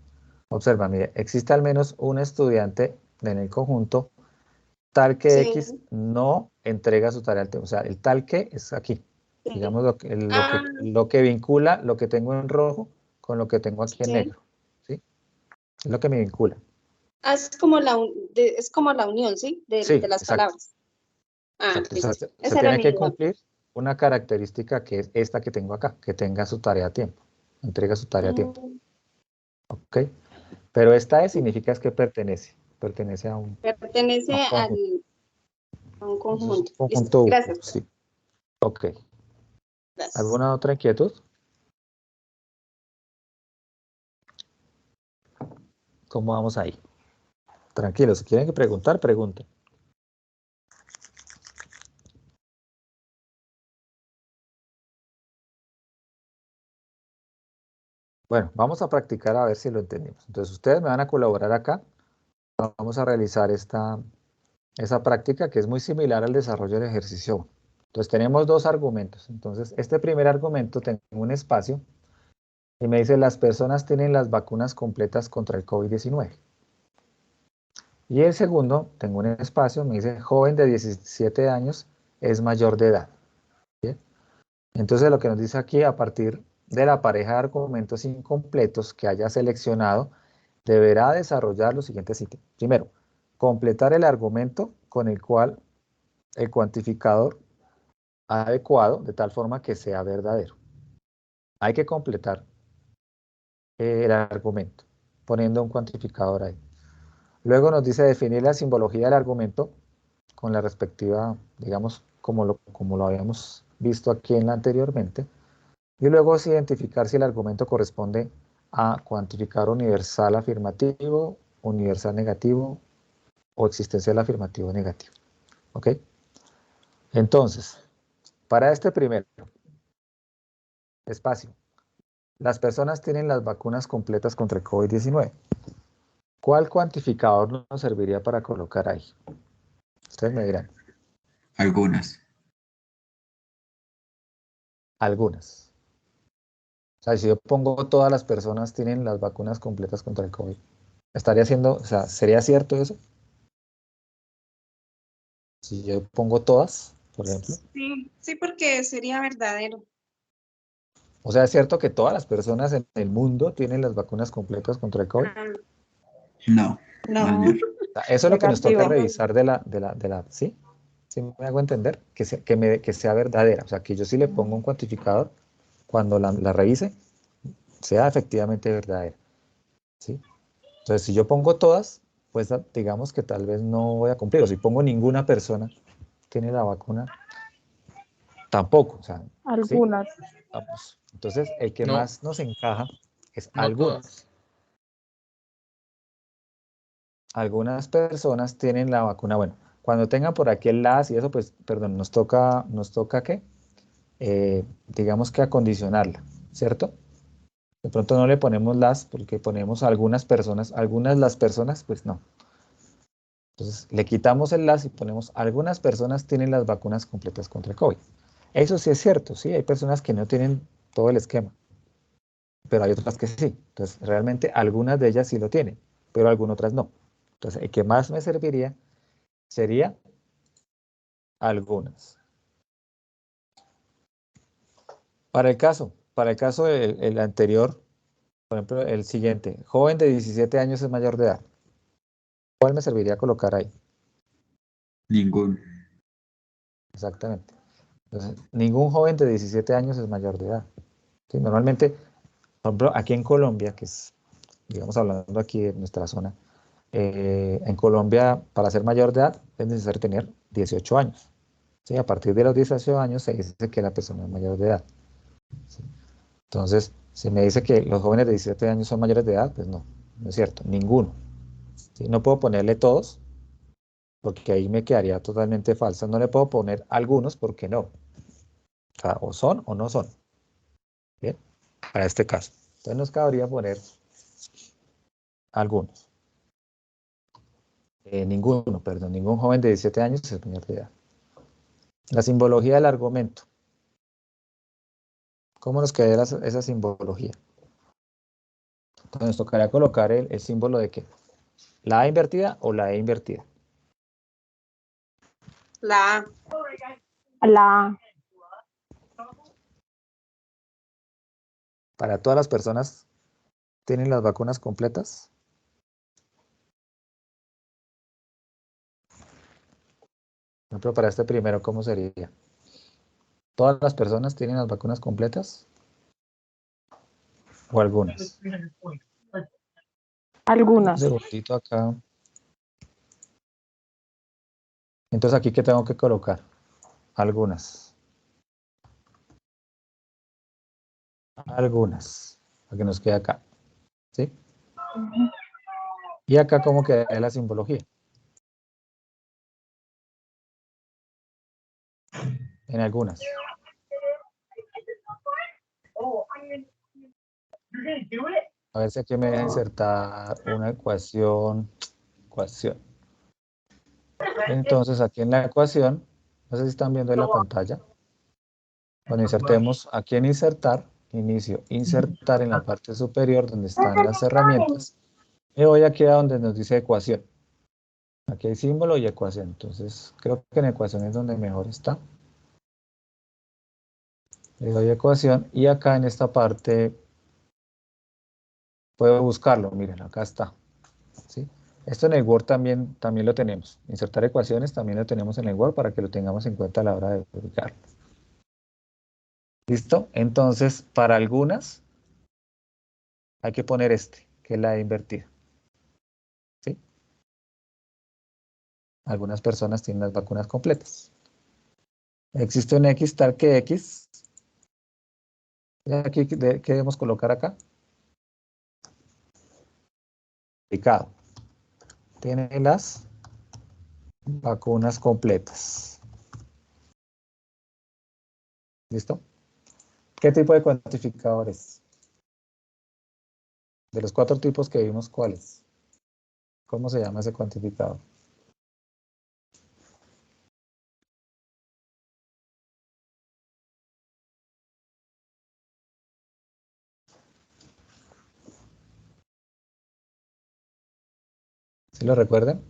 Observa, mire, existe al menos un estudiante en el conjunto tal que Sí, X no entrega su tarea al tiempo. O sea, el tal que es aquí. sí. Digamos Ah, lo que vincula lo que tengo en rojo con lo que tengo aquí en sí. negro. ¿Sí? Es lo que me vincula. Ah, es como la unión, ¿sí? Sí, De las exacto. palabras. Ah, Exacto. O sea, listo. se Esa era tiene mi que duda. cumplir una característica que es esta que tengo acá, que tenga su tarea a tiempo. Entrega su tarea a tiempo. Mm, ¿Ok? Pero esta E significa es que pertenece a Pertenece un conjunto. a un Entonces, un conjunto. Listo. conjunto U, Gracias, profe. sí. Ok. Gracias. ¿Alguna otra inquietud? ¿Cómo vamos ahí? Tranquilos, si quieren que preguntar, pregunten. Bueno, vamos a practicar a ver si lo entendimos. Entonces, ustedes me van a colaborar acá. Vamos a realizar esa práctica que es muy similar al desarrollo del ejercicio 1. Entonces, tenemos dos argumentos. Entonces, este primer argumento tengo un espacio y me dice las personas tienen las vacunas completas contra el COVID-19. Y el segundo, tengo un espacio, me dice joven de 17 años es mayor de edad. ¿Bien? Entonces lo que nos dice aquí, a partir de la pareja de argumentos incompletos que haya seleccionado, deberá desarrollar los siguientes ítems. Primero, completar el argumento con el cual el cuantificador ha adecuado de tal forma que sea verdadero. Hay que completar el argumento poniendo un cuantificador ahí. Luego nos dice definir la simbología del argumento con la respectiva, digamos, como lo habíamos visto aquí anteriormente. Y luego es identificar si el argumento corresponde a cuantificador universal afirmativo, universal negativo o existencial afirmativo negativo. ¿Ok? Entonces, para este primero, espacio, las personas tienen las vacunas completas contra el COVID-19. ¿Cuál cuantificador nos serviría para colocar ahí? Ustedes me dirán. Algunas. Algunas. O sea, si yo pongo todas las personas tienen las vacunas completas contra el COVID, ¿estaría haciendo, o sea, sería cierto eso? Si yo pongo todas, por ejemplo. Sí, sí, porque sería verdadero. O sea, ¿es cierto que todas las personas en el mundo tienen las vacunas completas contra el COVID? O Ah, No, no, Daniel. sea, eso es lo que nos toca Negativo. revisar ¿sí? ¿Sí me hago entender? Que sea verdadera. O sea, que yo sí le pongo un cuantificador, cuando la revise, sea efectivamente verdadera. ¿Sí? Entonces, si yo pongo todas, pues digamos que tal vez no voy a cumplir. O si pongo ninguna persona tiene la vacuna, tampoco. O sea, ¿sí? Algunas. Vamos. Entonces, el que No, más nos encaja es no algunas. todas. Algunas personas tienen la vacuna. Bueno, cuando tengan por aquí el las y eso, pues, perdón, nos toca ¿qué? Digamos que acondicionarla, ¿cierto? De pronto no le ponemos las porque ponemos algunas las personas, pues no. Entonces, le quitamos el las y ponemos algunas personas tienen las vacunas completas contra el COVID. Eso sí es cierto, sí, hay personas que no tienen todo el esquema, pero hay otras que sí. Entonces, realmente algunas de ellas sí lo tienen, pero algunas otras no. Entonces, el que más me serviría sería algunas. Para el caso el anterior, por ejemplo, el siguiente, joven de 17 años es mayor de edad. ¿Cuál me serviría colocar ahí? Ningún. Exactamente. Entonces, ningún joven de 17 años es mayor de edad. ¿Sí? Normalmente, por ejemplo, aquí en Colombia, que es, digamos, hablando aquí de nuestra zona, en Colombia, para ser mayor de edad, es necesario tener 18 años. ¿Sí? A partir de los 18 años se dice que la persona es mayor de edad. ¿Sí? Entonces, si me dice que los jóvenes de 17 años son mayores de edad, pues no, no es cierto, ninguno. ¿Sí? No puedo ponerle todos, porque ahí me quedaría totalmente falsa. No le puedo poner algunos, porque no. O sea, o son o no son. Bien, para este caso. Entonces nos cabría poner algunos. Ninguno, perdón, ningún joven de 17 años es mayor de edad. La simbología del argumento. ¿Cómo nos queda esa simbología? Entonces nos tocaría colocar el símbolo de qué. ¿La A invertida o la E invertida? La A. La Para todas las personas, ¿tienen las vacunas completas? Por ejemplo, para este primero, ¿cómo sería? ¿Todas las personas tienen las vacunas completas? ¿O algunas? Un algunas. segundito acá. Entonces, ¿aquí qué tengo que colocar? Algunas. Algunas. Para que nos quede acá. ¿Sí? Y acá, ¿cómo queda la simbología? En algunas. A ver si aquí me deja insertar una ecuación. Entonces, aquí en la ecuación, no sé si están viendo en la pantalla. Cuando insertemos aquí en insertar, inicio insertar en la parte superior donde están las herramientas. Y voy aquí a donde nos dice ecuación. Aquí hay símbolo y ecuación. Entonces, creo que en ecuación es donde mejor está. Le doy ecuación y acá en esta parte puedo buscarlo. Miren, acá está. ¿Sí? Esto en el Word también lo tenemos. Insertar ecuaciones también lo tenemos en el Word para que lo tengamos en cuenta a la hora de ubicarlo. ¿Listo? Entonces, para algunas hay que poner este, que es la invertida. ¿Sí? Algunas personas tienen las vacunas completas. Existe un X tal que X. ¿Y aquí qué debemos colocar acá? Indicado. Tiene las vacunas completas. ¿Listo? ¿Qué tipo de cuantificadores? De los 4 tipos que vimos, ¿cuáles? ¿Cómo se llama ese cuantificador? ¿Sí lo recuerdan?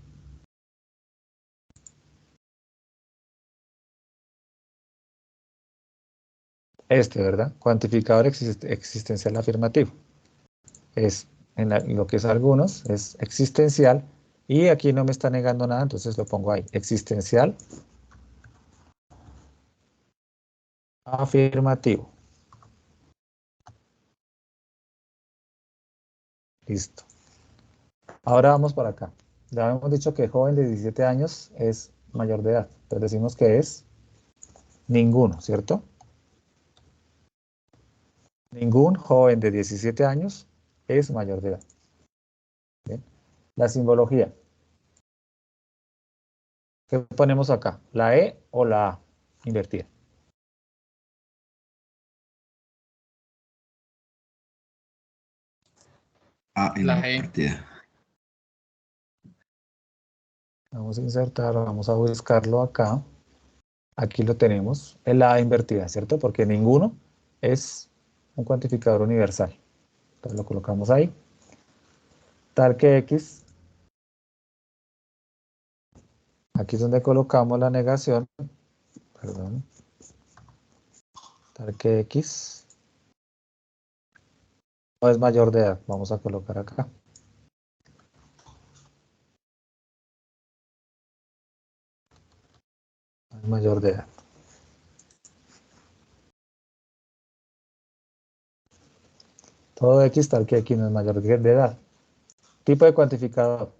Este, ¿verdad? Cuantificador existencial afirmativo. Es en lo que es algunos, es existencial. Y aquí no me está negando nada, entonces lo pongo ahí. Existencial afirmativo. Listo. Ahora vamos para acá. Ya hemos dicho que joven de 17 años es mayor de edad. Entonces decimos que es ninguno, ¿cierto? Ningún joven de 17 años es mayor de edad. ¿Bien? La simbología. ¿Qué ponemos acá? ¿La E o la A invertida? Ah, La E. invertida. Vamos a insertar, vamos a buscarlo acá. Aquí lo tenemos, es la A invertida, ¿cierto? Porque ninguno es un cuantificador universal. Entonces lo colocamos ahí. Tal que X Aquí es donde colocamos la negación, perdón, tal que X no es mayor de edad. Vamos a colocar acá. No es mayor de edad. Todo X tal que X no es mayor de edad. Tipo de cuantificador.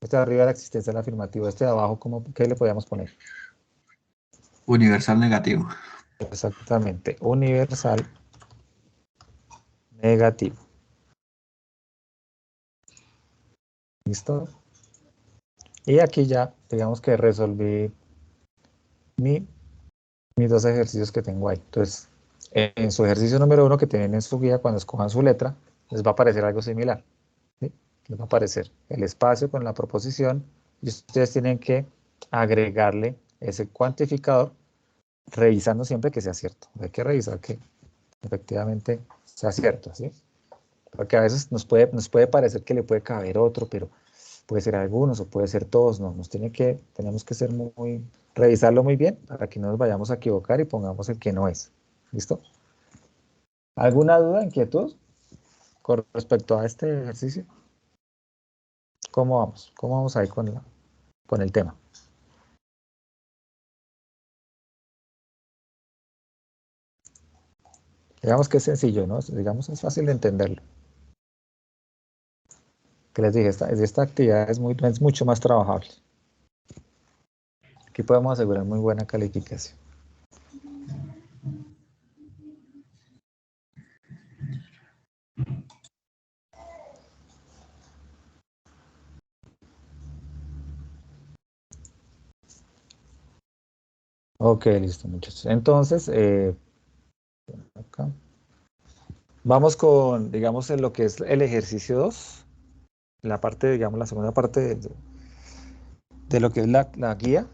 Este de arriba la existencia del afirmativo. Este de abajo, ¿qué le podríamos poner? Universal negativo. Exactamente. Universal negativo. ¿Listo? Y aquí ya, digamos que resolví mis dos ejercicios que tengo ahí. Entonces, en su ejercicio número 1 que tienen en su guía, cuando escojan su letra, les va a aparecer algo similar. ¿Sí? Les va a aparecer el espacio con la proposición y ustedes tienen que agregarle ese cuantificador revisando siempre que sea cierto. Hay que revisar que efectivamente sea cierto, ¿sí? Porque a veces nos puede parecer que le puede caber otro, pero puede ser algunos o puede ser todos, no, tenemos que ser revisarlo muy bien para que no nos vayamos a equivocar y pongamos el que no es. ¿Listo? ¿Alguna duda, inquietud con respecto a este ejercicio? ¿Cómo vamos? ¿Cómo vamos ahí con el tema? Digamos que es sencillo, ¿no? Digamos es fácil de entenderlo. Que les dije, esta actividad es mucho más trabajable. Aquí podemos asegurar muy buena calificación. Ok, listo, muchachos. Entonces, acá. Vamos con, digamos, en lo que es el ejercicio 2, la parte, digamos, la segunda parte de lo que es la guía.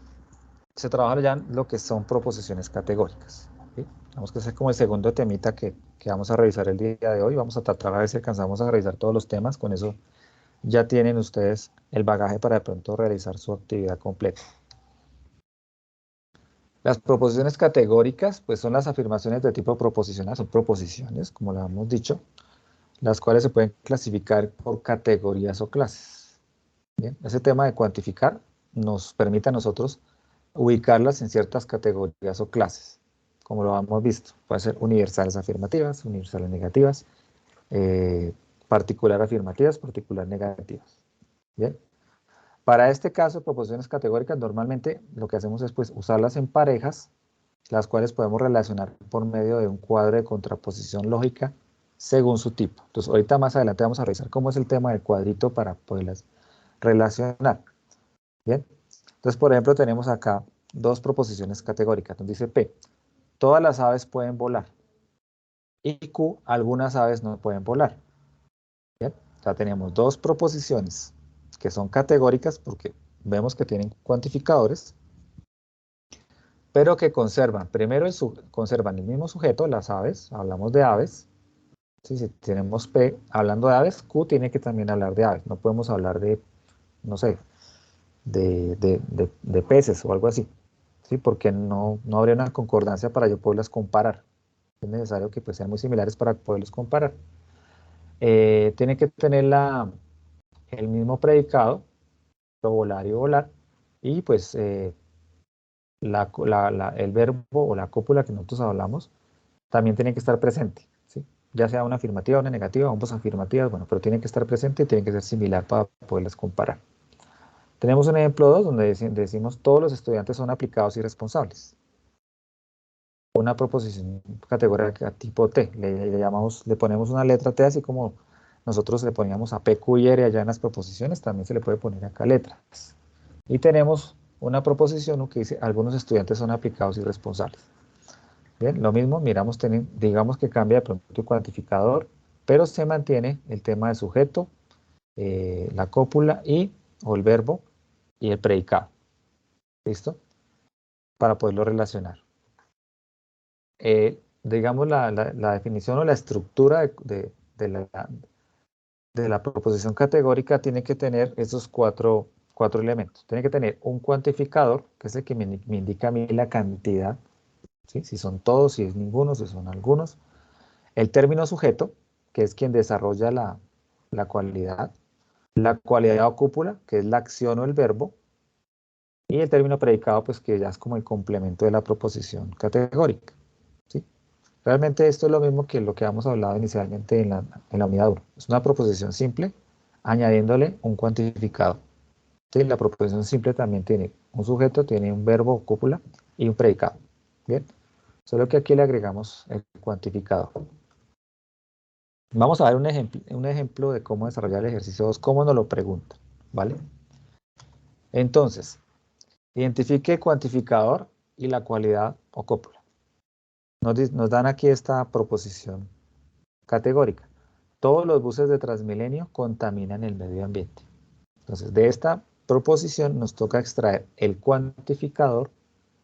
Se trabaja ya en lo que son proposiciones categóricas. ¿Sí? Vamos que ese es como el segundo temita que vamos a revisar el día de hoy. Vamos a tratar a ver si alcanzamos a revisar todos los temas. Con eso ya tienen ustedes el bagaje para de pronto realizar su actividad completa. Las proposiciones categóricas, pues son las afirmaciones de tipo proposicional, son proposiciones, como lo hemos dicho, las cuales se pueden clasificar por categorías o clases. Bien, ese tema de cuantificar nos permite a nosotros ubicarlas en ciertas categorías o clases, como lo hemos visto. Pueden ser universales afirmativas, universales negativas, particular afirmativas, particular negativas. Bien. Para este caso, proposiciones categóricas, normalmente lo que hacemos es pues, usarlas en parejas, las cuales podemos relacionar por medio de un cuadro de contraposición lógica según su tipo. Entonces, ahorita más adelante vamos a revisar cómo es el tema del cuadrito para poderlas relacionar. Bien. Entonces, por ejemplo, tenemos acá dos proposiciones categóricas. Nos dice P, todas las aves pueden volar. Y Q, algunas aves no pueden volar. Bien. O sea, tenemos dos proposiciones que son categóricas porque vemos que tienen cuantificadores, pero que conservan, primero conservan el mismo sujeto, las aves, hablamos de aves. ¿Sí? Si tenemos P hablando de aves, Q tiene que también hablar de aves. No podemos hablar de, no sé, de peces o algo así. ¿Sí? Porque no habría una concordancia para yo poderlas comparar. Es necesario que pues, sean muy similares para poderlos comparar. Tiene que tener el mismo predicado, volar y volar, y pues el verbo o la cópula que nosotros hablamos también tiene que estar presente, ¿sí? Ya sea una afirmativa o una negativa, ambas afirmativas, bueno, pero tiene que estar presente y tiene que ser similar para poderlas comparar. Tenemos un ejemplo 2 donde decimos todos los estudiantes son aplicados y responsables. Una proposición categórica tipo T, le ponemos una letra T, así como nosotros le poníamos a P, Q y R allá en las proposiciones, también se le puede poner acá letras. Y tenemos una proposición que dice algunos estudiantes son aplicados y responsables. Bien, lo mismo, miramos, digamos que cambia de pronto el cuantificador, pero se mantiene el tema de sujeto, la cópula o el verbo y el predicado. ¿Listo? Para poderlo relacionar. Digamos, la definición o la estructura de la proposición categórica tiene que tener esos cuatro 4 elementos. Tiene que tener un cuantificador, que es el que me indica a mí la cantidad, ¿sí? Si son todos, si es ninguno, si son algunos. El término sujeto, que es quien desarrolla la cualidad. La cualidad o cúpula, que es la acción o el verbo. Y el término predicado, pues que ya es como el complemento de la proposición categórica, ¿sí? Realmente esto es lo mismo que lo que habíamos hablado inicialmente en la unidad 1. Es una proposición simple, añadiéndole un cuantificador. ¿Sí? La proposición simple también tiene un sujeto, tiene un verbo o cúpula y un predicado. Bien, solo que aquí le agregamos el cuantificador. Vamos a ver un ejemplo de cómo desarrollar el ejercicio 2, cómo nos lo preguntan, ¿vale? Entonces, identifique cuantificador y la cualidad o cópula. Nos dan aquí esta proposición categórica. Todos los buses de Transmilenio contaminan el medio ambiente. Entonces, de esta proposición nos toca extraer el cuantificador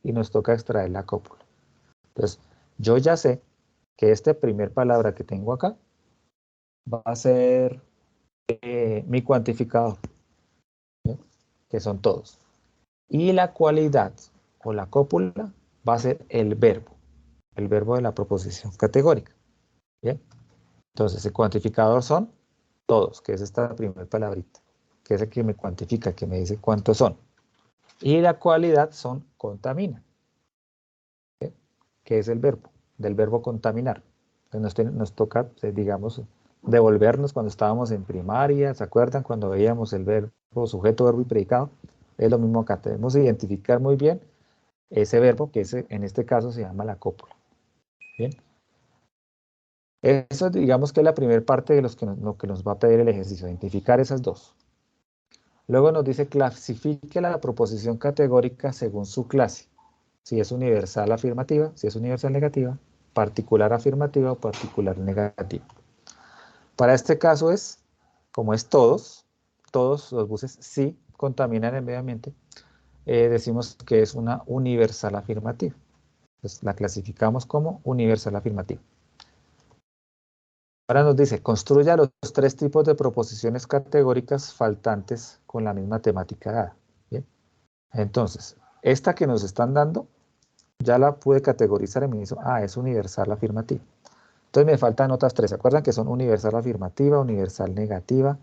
y nos toca extraer la cópula. Entonces, yo ya sé que esta primer palabra que tengo acá va a ser mi cuantificador, ¿sí? Que son todos. Y la cualidad o la cópula va a ser el verbo de la proposición categórica. ¿Bien? Entonces, el cuantificador son todos, que es esta primera palabrita, que es el que me cuantifica, que me dice cuántos son. Y la cualidad son contamina, ¿sí? Que es el verbo, del verbo contaminar. Entonces nos toca, digamos, devolvernos cuando estábamos en primaria, ¿se acuerdan? Cuando veíamos el verbo sujeto, verbo y predicado. Es lo mismo acá, tenemos que identificar muy bien ese verbo, que en este caso se llama la cópula. Bien. Eso digamos que es la primera parte de lo que nos va a pedir el ejercicio, identificar esas dos. Luego nos dice clasifique la proposición categórica según su clase. Si es universal afirmativa, si es universal negativa, particular afirmativa o particular negativa. Para este caso es, como es todos los buses sí contaminan el medio ambiente, decimos que es una universal afirmativa. Entonces la clasificamos como universal afirmativa. Ahora nos dice, construya los 3 tipos de proposiciones categóricas faltantes con la misma temática dada. ¿Bien? Entonces, esta que nos están dando, ya la pude categorizar y me hizo, es universal afirmativa. Entonces me faltan otras 3, ¿se acuerdan que son universal afirmativa, universal negativa,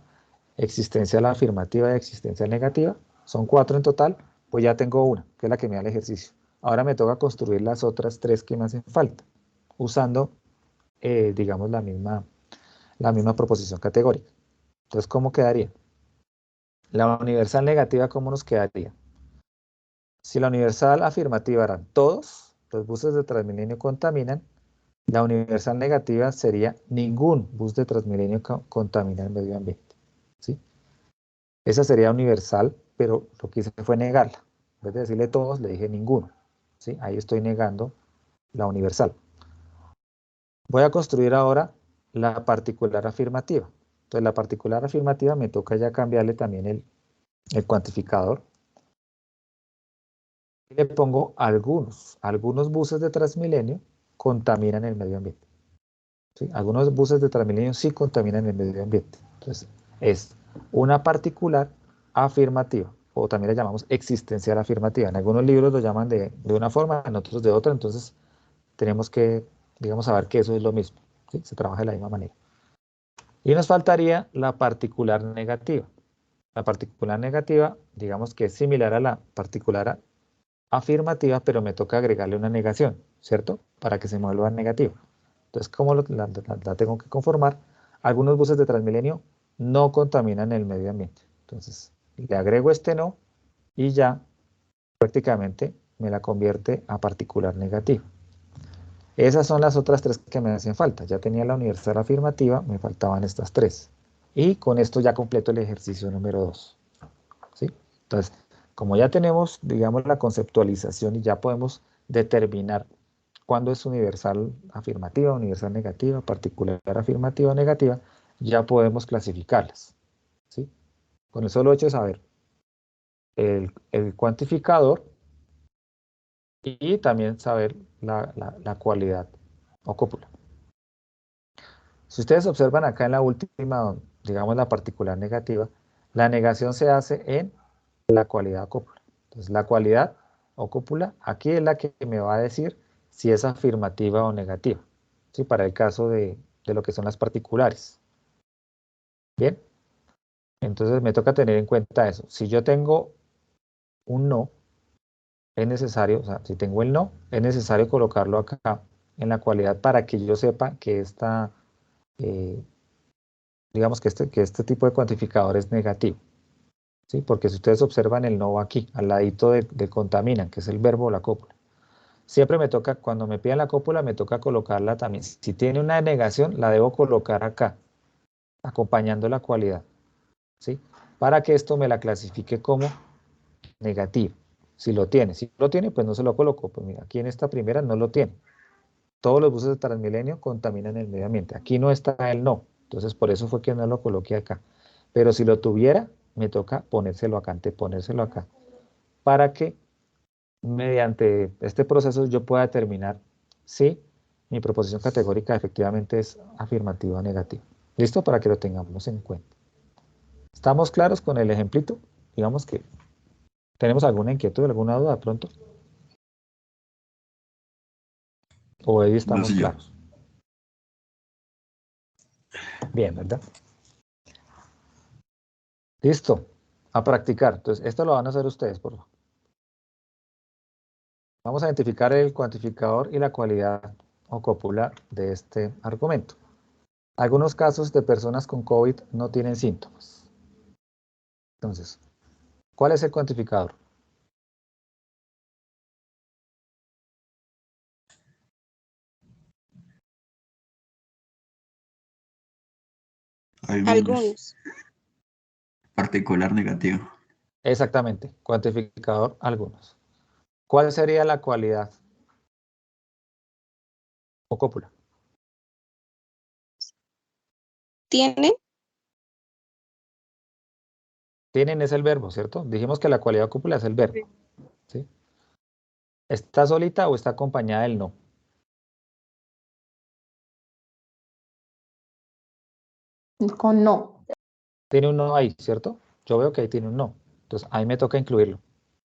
existencial afirmativa y existencial negativa? Son 4 en total, pues ya tengo una, que es la que me da el ejercicio. Ahora me toca construir las otras 3 que me hacen falta, usando, digamos, la misma proposición categórica. Entonces, ¿cómo quedaría? La universal negativa, ¿cómo nos quedaría? Si la universal afirmativa eran todos los buses de Transmilenio contaminan, la universal negativa sería ningún bus de Transmilenio contamina el medio ambiente, ¿sí? Esa sería universal, pero lo que hice fue negarla. En vez de decirle todos, le dije ninguno, ¿sí? Ahí estoy negando la universal. Voy a construir ahora la particular afirmativa. Entonces, la particular afirmativa me toca ya cambiarle también el cuantificador. Y le pongo algunos buses de Transmilenio contaminan el medio ambiente. ¿Sí? Algunos buses de Transmilenio sí contaminan el medio ambiente. Entonces, es una particular afirmativa, o también la llamamos existencial afirmativa. En algunos libros lo llaman de una forma, en otros de otra, entonces tenemos que, digamos, saber que eso es lo mismo, ¿sí? Se trabaja de la misma manera. Y nos faltaría la particular negativa. La particular negativa, digamos que es similar a la particular afirmativa, pero me toca agregarle una negación, ¿cierto? Para que se vuelva negativa. Entonces, ¿cómo la tengo que conformar? Algunos buses de Transmilenio no contaminan el medio ambiente. Entonces, le agrego este no y ya prácticamente me la convierte a particular negativa. Esas son las otras 3 que me hacen falta. Ya tenía la universal afirmativa, me faltaban estas 3. Y con esto ya completo el ejercicio número 2. ¿Sí? Entonces, como ya tenemos, digamos, la conceptualización y ya podemos determinar cuándo es universal afirmativa, universal negativa, particular afirmativa o negativa, ya podemos clasificarlas. ¿Sí? Con el solo hecho de saber el cuantificador y también saber la cualidad o cópula. Si ustedes observan acá en la última, digamos la particular negativa, la negación se hace en la cualidad o cópula. Entonces, la cualidad o cópula aquí es la que me va a decir si es afirmativa o negativa, ¿sí? Para el caso de lo que son las particulares. Bien, entonces me toca tener en cuenta eso. Si yo tengo un no, es necesario, o sea, si tengo el no, es necesario colocarlo acá en la cualidad para que yo sepa que esta, digamos que este tipo de cuantificador es negativo, ¿sí? Porque si ustedes observan el no va aquí, al ladito de contaminan, que es el verbo o la cópula. Siempre me toca, cuando me piden la cópula, me toca colocarla también. Si tiene una negación, la debo colocar acá, acompañando la cualidad, ¿sí? Para que esto me la clasifique como negativo. Si lo tiene, pues no se lo coloco. Pues mira, aquí en esta primera no lo tiene. Todos los buses de Transmilenio contaminan el medio ambiente. Aquí no está el no. Entonces, por eso fue que no lo coloqué acá. Pero si lo tuviera, me toca ponérselo acá, anteponérselo acá, para que mediante este proceso yo pueda determinar si mi proposición categórica efectivamente es afirmativa o negativa. ¿Listo? Para que lo tengamos en cuenta. ¿Estamos claros con el ejemplito? Digamos que tenemos alguna inquietud, alguna duda de pronto. O ahí No estamos sé yo. claros. Bien, ¿verdad? Listo. A practicar. Entonces, esto lo van a hacer ustedes, por favor. Vamos a identificar el cuantificador y la cualidad o cópula de este argumento. Algunos casos de personas con COVID no tienen síntomas. Entonces, ¿cuál es el cuantificador? Algunos. Algunos. Particular negativo. Exactamente, cuantificador algunos. ¿Cuál sería la cualidad o cópula? ¿Tienen? Tienen es el verbo, ¿cierto? Dijimos que la cualidad o cópula es el verbo, ¿sí? ¿Está solita o está acompañada del no? Con no. Tiene un no ahí, ¿cierto? Yo veo que ahí tiene un no. Entonces, ahí me toca incluirlo,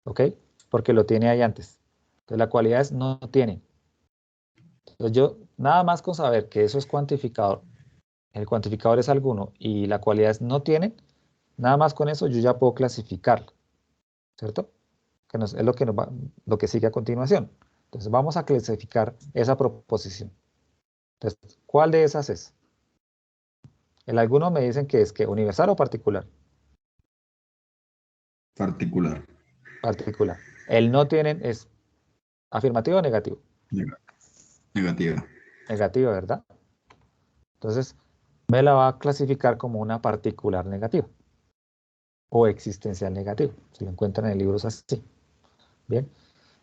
¿ok? Porque lo tiene ahí antes. Entonces, la cualidad es no tienen. Entonces, yo nada más con saber que eso es cuantificador, el cuantificador es alguno y la cualidad es no tienen, nada más con eso yo ya puedo clasificarlo, ¿cierto? Que es lo que, lo que sigue a continuación. Entonces, vamos a clasificar esa proposición. Entonces, ¿cuál de esas es? El alguno me dicen que es que universal o particular. Particular. Particular. El no tienen es afirmativo o negativo. Neg- Negativa. Negativo, ¿verdad? Entonces, me la va a clasificar como una particular negativa o existencial negativo. Si lo encuentran en el libro es así. Bien.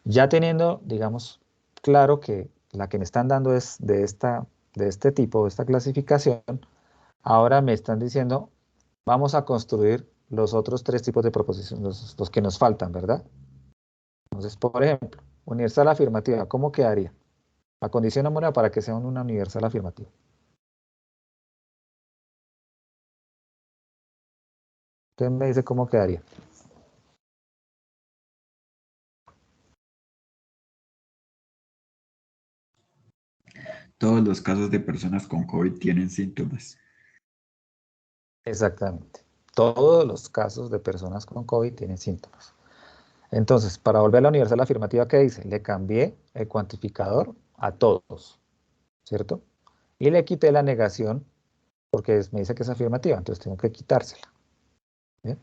Ya teniendo, digamos, claro que la que me están dando es de este tipo, de esta clasificación, ahora me están diciendo, vamos a construir los otros tres tipos de proposiciones, los que nos faltan, ¿verdad? Entonces, por ejemplo, universal afirmativa, ¿cómo quedaría? La condición moneda para que sea una universal afirmativa. Usted me dice cómo quedaría. Todos los casos de personas con COVID tienen síntomas. Exactamente. Todos los casos de personas con COVID tienen síntomas. Entonces, para volver a la universal afirmativa, ¿qué dice? Le cambié el cuantificador a todos, ¿cierto? Y le quité la negación porque me dice que es afirmativa, entonces tengo que quitársela. ¿Bien?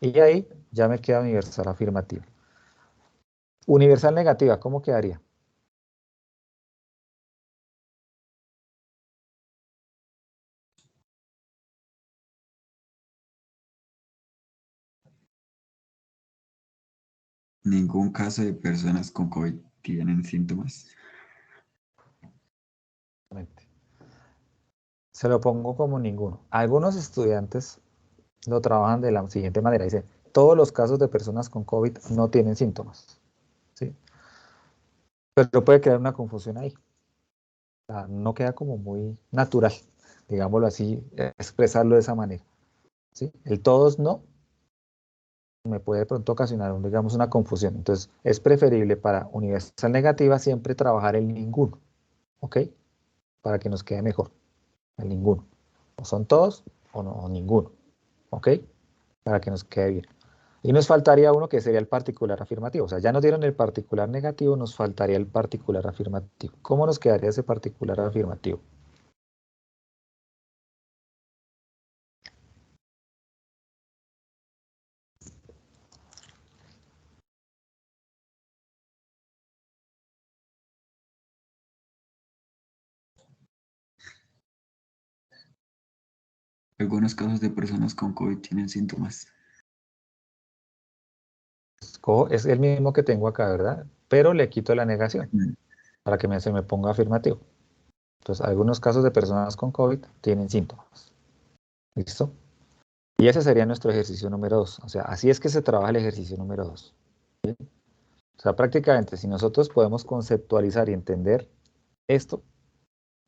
Y ahí ya me queda universal afirmativa. Universal negativa, ¿cómo quedaría? Ningún caso de personas con COVID tienen síntomas. Se lo pongo como ninguno. Algunos estudiantes lo trabajan de la siguiente manera. Dice, todos los casos de personas con COVID no tienen síntomas. ¿Sí? Pero puede crear una confusión ahí. O sea, no queda como muy natural, digámoslo así, expresarlo de esa manera. ¿Sí? El todos no me puede de pronto ocasionar, digamos, una confusión. Entonces, es preferible para universal negativa siempre trabajar el ninguno, ¿ok? Para que nos quede mejor, el ninguno. O son todos o no, o ninguno, ¿ok? Para que nos quede bien. Y nos faltaría uno que sería el particular afirmativo. O sea, ya nos dieron el particular negativo, nos faltaría el particular afirmativo. ¿Cómo nos quedaría ese particular afirmativo? Algunos casos de personas con COVID tienen síntomas. Es el mismo que tengo acá, ¿verdad? Pero le quito la negación para que se me ponga afirmativo. Entonces, algunos casos de personas con COVID tienen síntomas. ¿Listo? Y ese sería nuestro ejercicio número 2. O sea, así es que se trabaja el ejercicio número 2. ¿Sí? O sea, prácticamente, si nosotros podemos conceptualizar y entender esto,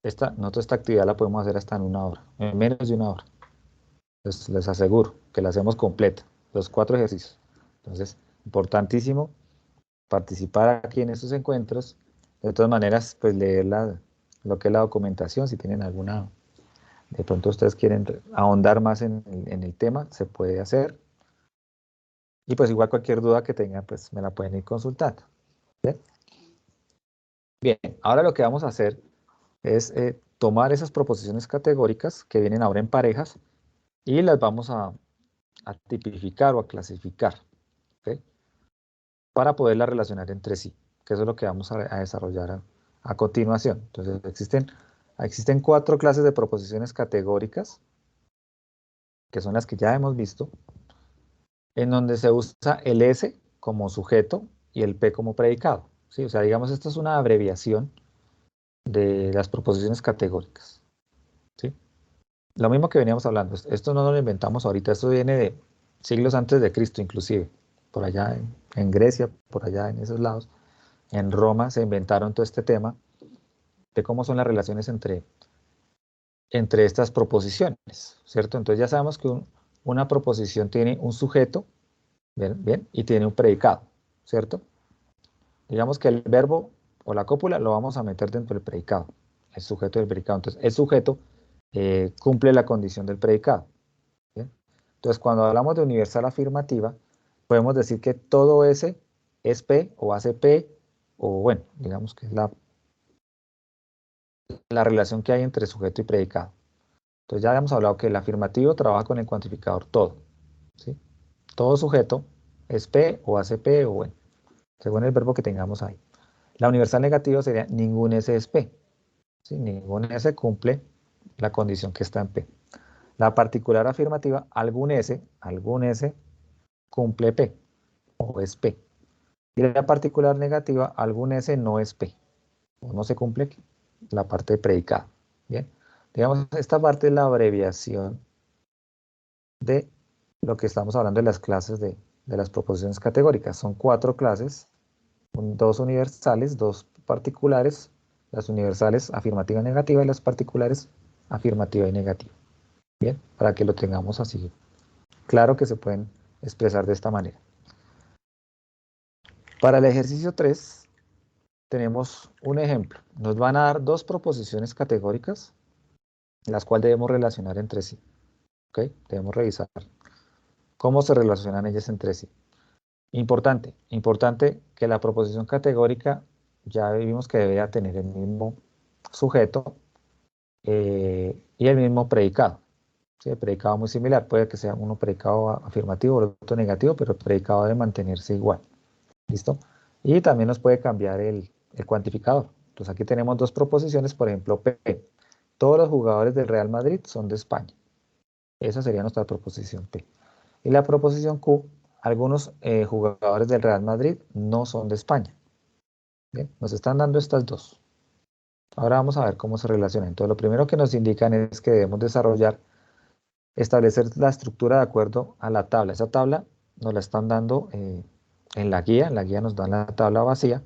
nosotros esta actividad la podemos hacer hasta en 1 hora, en menos de 1 hora. Les aseguro que la hacemos completa, los 4 ejercicios. Entonces, importantísimo participar aquí en estos encuentros. De todas maneras, pues leer lo que es la documentación, si tienen alguna, de pronto ustedes quieren ahondar más en el tema, se puede hacer. Y pues igual cualquier duda que tengan, pues me la pueden ir consultando. ¿Bien? Bien, ahora lo que vamos a hacer es tomar esas proposiciones categóricas que vienen ahora en parejas y las vamos a tipificar o a clasificar, ¿ok? Para poderlas relacionar entre sí, que eso es lo que vamos a desarrollar a continuación. Entonces, existen 4 clases de proposiciones categóricas, que son las que ya hemos visto, en donde se usa el S como sujeto y el P como predicado, ¿sí? O sea, digamos, esto es una abreviación de las proposiciones categóricas, ¿sí? Lo mismo que veníamos hablando, esto no lo inventamos ahorita, esto viene de siglos antes de Cristo inclusive, por allá en Grecia, por allá en esos lados, en Roma se inventaron todo este tema de cómo son las relaciones entre estas proposiciones, ¿cierto? Entonces ya sabemos que una proposición tiene un sujeto, ¿bien? Y tiene un predicado, ¿cierto? Digamos que el verbo o la cópula lo vamos a meter dentro del predicado, el sujeto del predicado. Entonces, el sujeto cumple la condición del predicado. ¿Bien? Entonces, cuando hablamos de universal afirmativa, podemos decir que todo ese es P o hace P, o bueno, digamos que es la relación que hay entre sujeto y predicado. Entonces, ya habíamos hablado que el afirmativo trabaja con el cuantificador todo, ¿sí? Todo sujeto es P o hace P, o bueno, según el verbo que tengamos ahí. La universal negativa sería ningún S es P. ¿Sí? Ningún S cumple la condición que está en P. La particular afirmativa, algún S cumple P o es P. Y la particular negativa, algún S no es P o no se cumple la parte de predicado. Bien, digamos, esta parte es la abreviación de lo que estamos hablando de las clases de las proposiciones categóricas. Son 4 clases, 2 universales, 2 particulares, las universales afirmativa y negativa y las particulares afirmativa y negativa. Bien, para que lo tengamos así. Claro que se pueden expresar de esta manera. Para el ejercicio 3 tenemos un ejemplo. Nos van a dar 2 proposiciones categóricas, las cuales debemos relacionar entre sí. ¿Ok? Debemos revisar cómo se relacionan ellas entre sí. Importante que la proposición categórica ya vimos que debería tener el mismo sujeto y el mismo predicado. ¿Sí? El predicado muy similar, puede que sea uno predicado afirmativo, o otro negativo, pero el predicado debe mantenerse igual. ¿Listo? Y también nos puede cambiar el cuantificador. Entonces aquí tenemos 2 proposiciones, por ejemplo, P. Todos los jugadores del Real Madrid son de España. Esa sería nuestra proposición P. Y la proposición Q, algunos jugadores del Real Madrid no son de España. Bien, nos están dando estas 2. Ahora vamos a ver cómo se relacionan. Entonces, lo primero que nos indican es que debemos establecer la estructura de acuerdo a la tabla. Esa tabla nos la están dando en la guía nos dan la tabla vacía.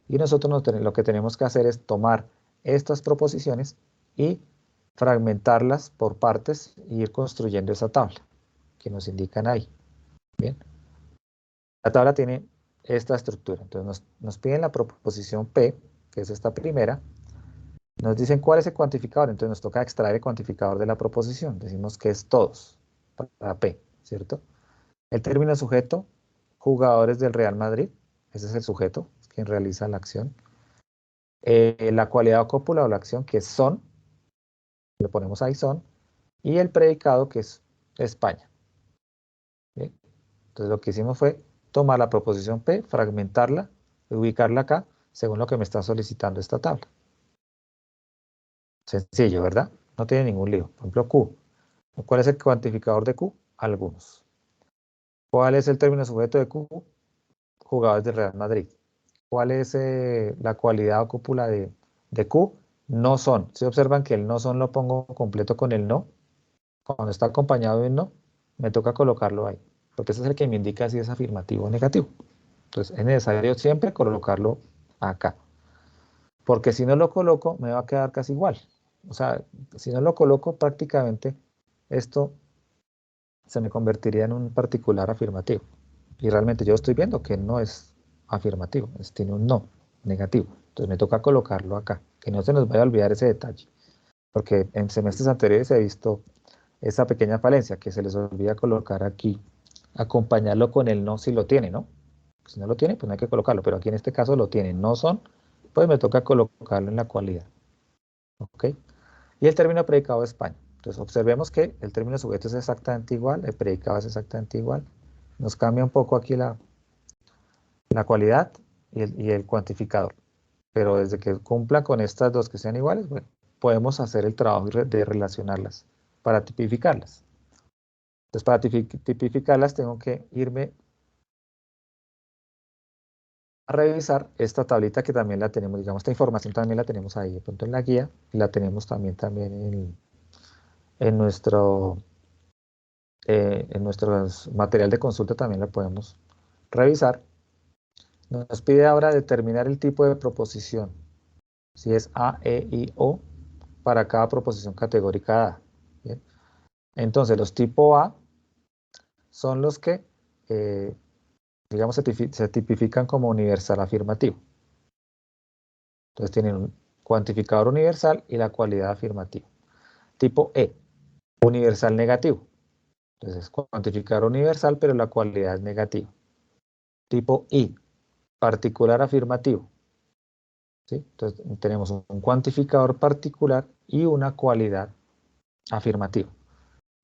Y nosotros lo que tenemos que hacer es tomar estas proposiciones y fragmentarlas por partes e ir construyendo esa tabla que nos indican ahí. Bien, La tabla tiene esta estructura. Entonces nos piden la proposición P, que es esta primera. Nos dicen cuál es el cuantificador. Entonces nos toca extraer el cuantificador de la proposición. Decimos que es todos para P, ¿cierto? El término sujeto, jugadores del Real Madrid. Ese es el sujeto, es quien realiza la acción. La cualidad o cópula o la acción, que es son. Le ponemos ahí son. Y el predicado, que es España. ¿Bien? Entonces lo que hicimos fue tomar la proposición P, fragmentarla, ubicarla acá, según lo que me está solicitando esta tabla. Sencillo, ¿verdad? No tiene ningún lío. Por ejemplo, Q. ¿Cuál es el cuantificador de Q? Algunos. ¿Cuál es el término sujeto de Q? Jugadores del Real Madrid. ¿Cuál es la cualidad o cópula de Q? No son. Si observan que el no son lo pongo completo con el no, cuando está acompañado de un no, me toca colocarlo ahí, porque ese es el que me indica si es afirmativo o negativo. Entonces es necesario siempre colocarlo acá, porque si no lo coloco me va a quedar casi igual. O sea, si no lo coloco prácticamente esto se me convertiría en un particular afirmativo. Y realmente yo estoy viendo que no es afirmativo, tiene un no negativo. Entonces me toca colocarlo acá, que no se nos vaya a olvidar ese detalle, porque en semestres anteriores he visto esa pequeña falencia que se les olvida colocar aquí, acompañarlo con el no si lo tiene, ¿no? Si no lo tiene, pues no hay que colocarlo, pero aquí en este caso lo tiene, no son, pues me toca colocarlo en la cualidad. ¿Ok? Y el término predicado de España. Entonces observemos que el término sujeto es exactamente igual, el predicado es exactamente igual. Nos cambia un poco aquí la cualidad y el cuantificador. Pero desde que cumpla con estas dos que sean iguales, bueno, podemos hacer el trabajo de relacionarlas para tipificarlas. Entonces, para tipificarlas tengo que irme a revisar esta tablita que también la tenemos, digamos, esta información también la tenemos ahí de pronto en la guía y la tenemos también en nuestro material de consulta también la podemos revisar. Nos pide ahora determinar el tipo de proposición, si es A, E, I, O, para cada proposición categórica A. ¿Bien? Entonces, los tipo A son los que, digamos, se tipifican como universal afirmativo. Entonces, tienen un cuantificador universal y la cualidad afirmativa. Tipo E, universal negativo. Entonces, cuantificador universal, pero la cualidad es negativa. Tipo I, particular afirmativo. ¿Sí? Entonces, tenemos un cuantificador particular y una cualidad afirmativa.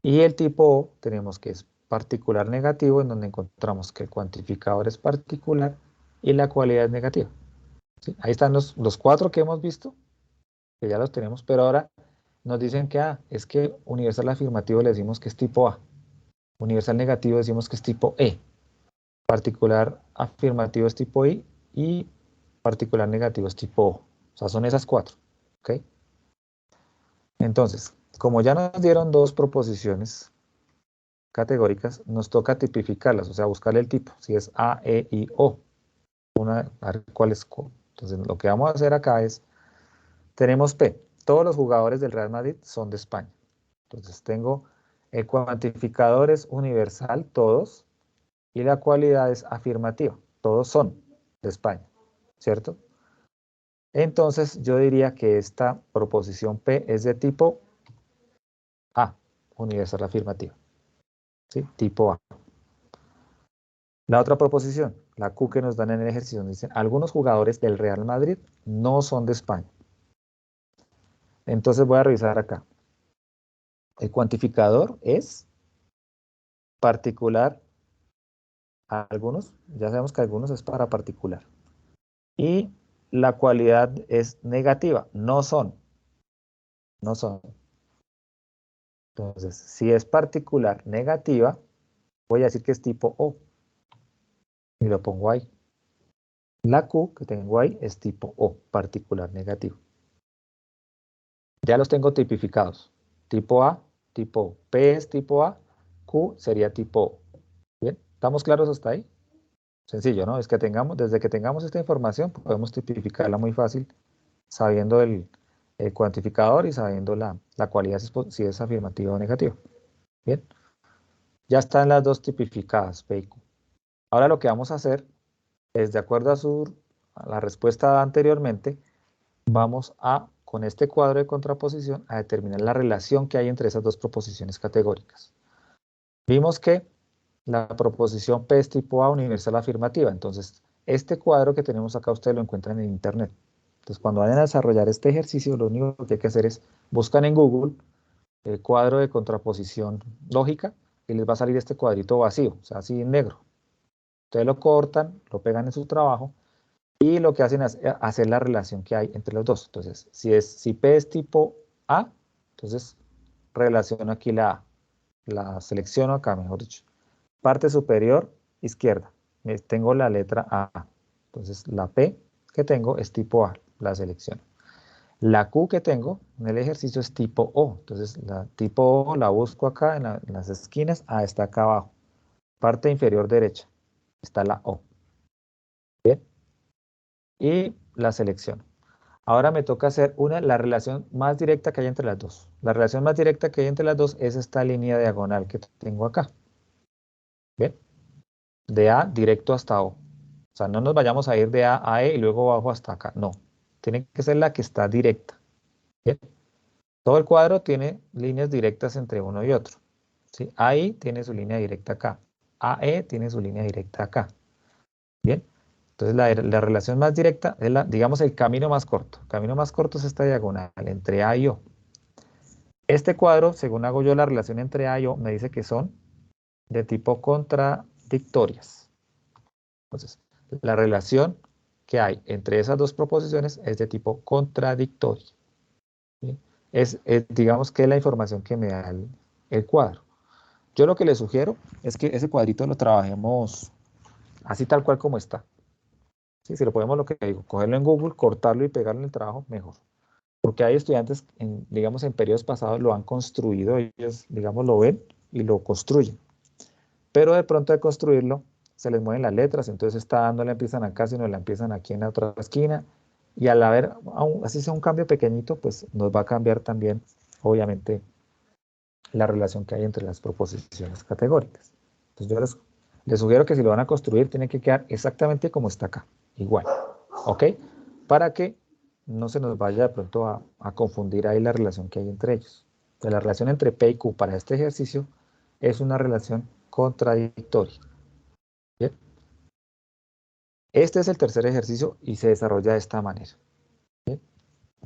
Y el tipo O tenemos que es particular negativo, en donde encontramos que el cuantificador es particular y la cualidad es negativa. ¿Sí? Ahí están los cuatro que hemos visto, que ya los tenemos, pero ahora nos dicen que es que universal afirmativo le decimos que es tipo A, universal negativo decimos que es tipo E, particular afirmativo es tipo I y particular negativo es tipo O. O sea, son esas cuatro. ¿Ok? Entonces, como ya nos dieron dos proposiciones categóricas, nos toca tipificarlas, o sea, buscarle el tipo, si es A, E, I, O. A ver cuál es. Entonces, lo que vamos a hacer acá es, tenemos P, todos los jugadores del Real Madrid son de España. Entonces, tengo el cuantificador es universal, todos, y la cualidad es afirmativa, todos son de España, ¿cierto? Entonces, yo diría que esta proposición P es de tipo A, universal afirmativa. ¿Sí? Tipo A. La otra proposición, la Q que nos dan en el ejercicio, nos dicen, algunos jugadores del Real Madrid no son de España. Entonces voy a revisar acá. El cuantificador es particular a algunos, ya sabemos que algunos es para particular. Y la cualidad es negativa, no son. No son. Entonces, si es particular negativa, voy a decir que es tipo O. Y lo pongo ahí. La Q que tengo ahí es tipo O, particular negativo. Ya los tengo tipificados. Tipo A, tipo O. P es tipo A, Q sería tipo O. ¿Bien? ¿Estamos claros hasta ahí? Sencillo, ¿no? Es que desde que tengamos esta información, podemos tipificarla muy fácil, sabiendo el cuantificador y sabiendo la cualidad si es afirmativa o negativa. Bien. Ya están las dos tipificadas, P y Q. Ahora lo que vamos a hacer es, de acuerdo a la respuesta anteriormente, vamos a, con este cuadro de contraposición, a determinar la relación que hay entre esas dos proposiciones categóricas. Vimos que la proposición P es tipo A universal afirmativa. Entonces, este cuadro que tenemos acá ustedes lo encuentran en internet. Entonces, cuando vayan a desarrollar este ejercicio, lo único que hay que hacer es buscan en Google el cuadro de contraposición lógica y les va a salir este cuadrito vacío, o sea, así en negro. Ustedes lo cortan, lo pegan en su trabajo y lo que hacen es hacer la relación que hay entre los dos. Entonces, si P es tipo A, entonces relaciono aquí la A. La selecciono acá, mejor dicho. Parte superior izquierda. Tengo la letra A. Entonces, la P que tengo es tipo A, la selecciono. La Q que tengo en el ejercicio es tipo O. Entonces, la tipo O la busco acá en las esquinas. A está acá abajo. Parte inferior derecha. Está la O. Bien. Y la selecciono. Ahora me toca hacer la relación más directa que hay entre las dos. La relación más directa que hay entre las dos es esta línea diagonal que tengo acá. ¿Bien? De A directo hasta O. O sea, no nos vayamos a ir de A a E y luego abajo hasta acá. No. Tiene que ser la que está directa. ¿Bien? Todo el cuadro tiene líneas directas entre uno y otro. ¿Sí? AI tiene su línea directa acá. AE tiene su línea directa acá. ¿Bien? Entonces la relación más directa es digamos, el camino más corto. El camino más corto es esta diagonal entre A y O. Este cuadro, según hago yo la relación entre A y O, me dice que son de tipo contradictorias. Entonces, la relación que hay entre esas dos proposiciones es de tipo contradictorio. ¿Sí? Digamos que es la información que me da el cuadro. Yo lo que les sugiero es que ese cuadrito lo trabajemos así tal cual como está. ¿Sí? Si lo podemos, lo que digo, cogerlo en Google, cortarlo y pegarlo en el trabajo, mejor. Porque hay estudiantes, digamos, en periodos pasados lo han construido, ellos, digamos, lo ven y lo construyen. Pero de pronto de construirlo, se les mueven las letras, entonces esta A no la empiezan acá, sino la empiezan aquí en la otra esquina. Y al haber, así sea un cambio pequeñito, pues nos va a cambiar también, obviamente, la relación que hay entre las proposiciones categóricas. Entonces yo les sugiero que si lo van a construir, tiene que quedar exactamente como está acá, igual, ¿ok? Para que no se nos vaya de pronto a confundir ahí la relación que hay entre ellos. Entonces, la relación entre P y Q para este ejercicio es una relación contradictoria. ¿Bien? Este es el tercer ejercicio y se desarrolla de esta manera, ¿bien?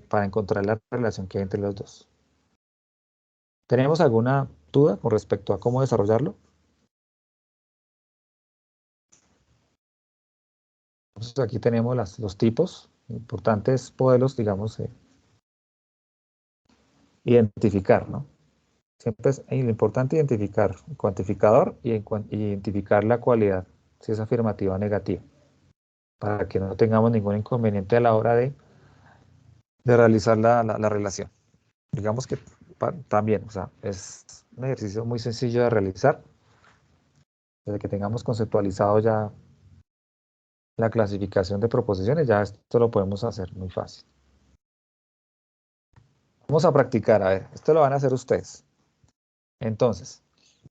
Para encontrar la relación que hay entre los dos. ¿Tenemos alguna duda con respecto a cómo desarrollarlo? Entonces aquí tenemos los tipos. Importante es poderlos, digamos, identificar, ¿no? Siempre es importante identificar el cuantificador y identificar la cualidad, si es afirmativa o negativa, para que no tengamos ningún inconveniente a la hora de realizar la relación. Digamos que también, o sea, es un ejercicio muy sencillo de realizar. Desde que tengamos conceptualizado ya la clasificación de proposiciones, ya esto lo podemos hacer muy fácil. Vamos a practicar, a ver, esto lo van a hacer ustedes. Entonces,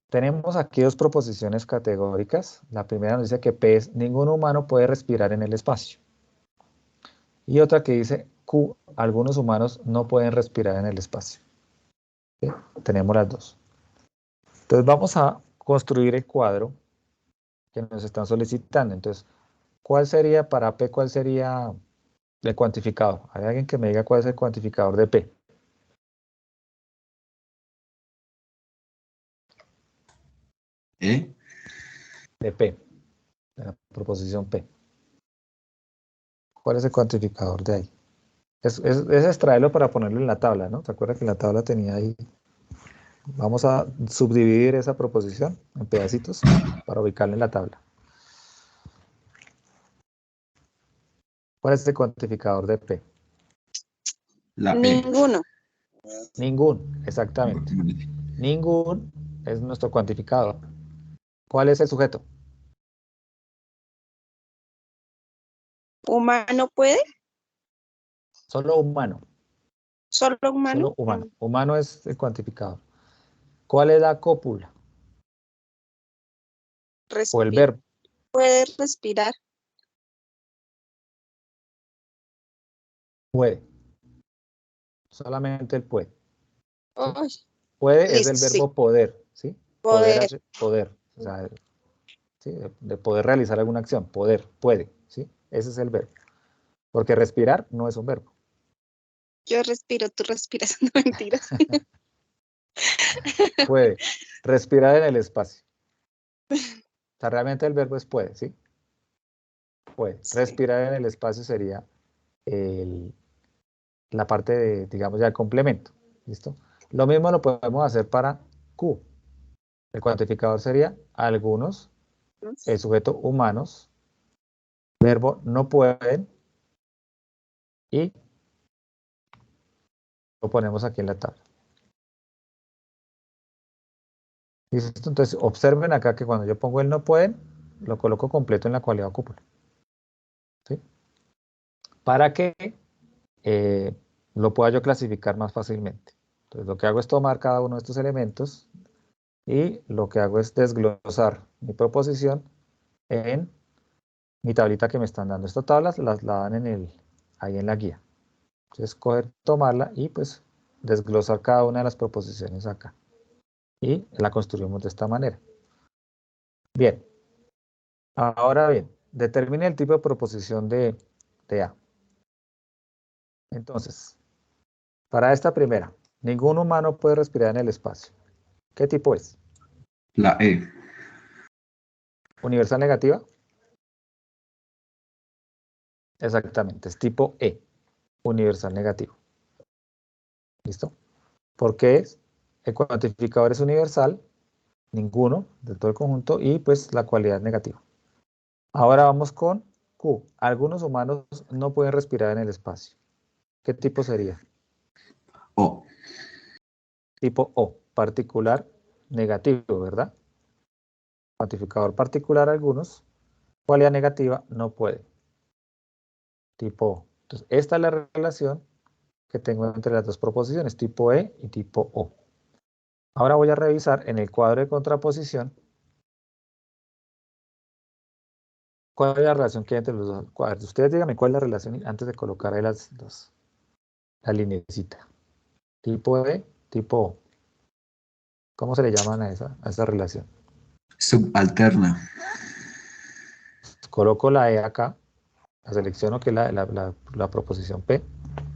tenemos aquí dos proposiciones categóricas. La primera nos dice que P es ningún humano puede respirar en el espacio. Y otra que dice Q, algunos humanos no pueden respirar en el espacio. ¿Sí? Tenemos las dos. Entonces vamos a construir el cuadro que nos están solicitando. Entonces, ¿cuál sería para P, cuál sería el cuantificador? ¿Hay alguien que me diga cuál es el cuantificador de P? ¿Eh? De P, de la proposición P. ¿Cuál es el cuantificador de ahí? Es extraerlo para ponerlo en la tabla, ¿no? ¿Se acuerda que la tabla tenía ahí? Vamos a subdividir esa proposición en pedacitos para ubicarla en la tabla. ¿Cuál es el cuantificador de P? La P. Ninguno. Ningún, exactamente. Ningún es nuestro cuantificador. ¿Cuál es el sujeto? ¿Humano puede? Solo humano. ¿Solo humano? Solo humano. Humano es el cuantificador. ¿Cuál es la cópula? O el Respirar. verbo. Puede respirar. Puede. Solamente él puede. ¿Sí? Uy, Puede es listo, el sí. verbo poder, ¿sí? Poder. Poder. O sea, ¿sí? De poder realizar alguna acción. Poder, puede, ¿sí? Ese es el verbo. Porque respirar no es un verbo. Yo respiro, tú respiras. No, mentiras. Puede. Respirar en el espacio. O sea, realmente el verbo es puede, ¿sí? Puede. Sí. Respirar en el espacio sería la parte de, digamos, ya el complemento. ¿Listo? Lo mismo lo podemos hacer para Q. El cuantificador sería algunos, el sujeto humanos, verbo no pueden y lo ponemos aquí en la tabla. ¿Listo? Entonces, observen acá que cuando yo pongo el no pueden, lo coloco completo en la cualidad cúpula. ¿Sí? Para que lo pueda yo clasificar más fácilmente. Entonces, lo que hago es tomar cada uno de estos elementos y lo que hago es desglosar mi proposición en mi tablita que me están dando. Estas tablas las la dan ahí en la guía. Entonces, coger, tomarla y pues desglosar cada una de las proposiciones acá. Y la construimos de esta manera. Bien. Ahora bien, determine el tipo de proposición de A. Entonces, para esta primera, ningún humano puede respirar en el espacio. ¿Qué tipo es? La E. ¿Universal negativa? Exactamente, es tipo E, universal negativo. ¿Listo? ¿Por qué es? El cuantificador es universal, ninguno de todo el conjunto, y pues la cualidad negativa. Ahora vamos con Q. Algunos humanos no pueden respirar en el espacio. ¿Qué tipo sería? O. Tipo O, particular negativo, ¿verdad? Cuantificador particular algunos, cualidad negativa no puede. Tipo O. Entonces, esta es la relación que tengo entre las dos proposiciones, tipo E y tipo O. Ahora voy a revisar en el cuadro de contraposición cuál es la relación que hay entre los dos cuadros. Ustedes díganme cuál es la relación antes de colocar ahí la linecita. Tipo E, tipo O. ¿Cómo se le llaman a esa relación? Subalterna. Coloco la E acá, la selecciono que es la proposición P,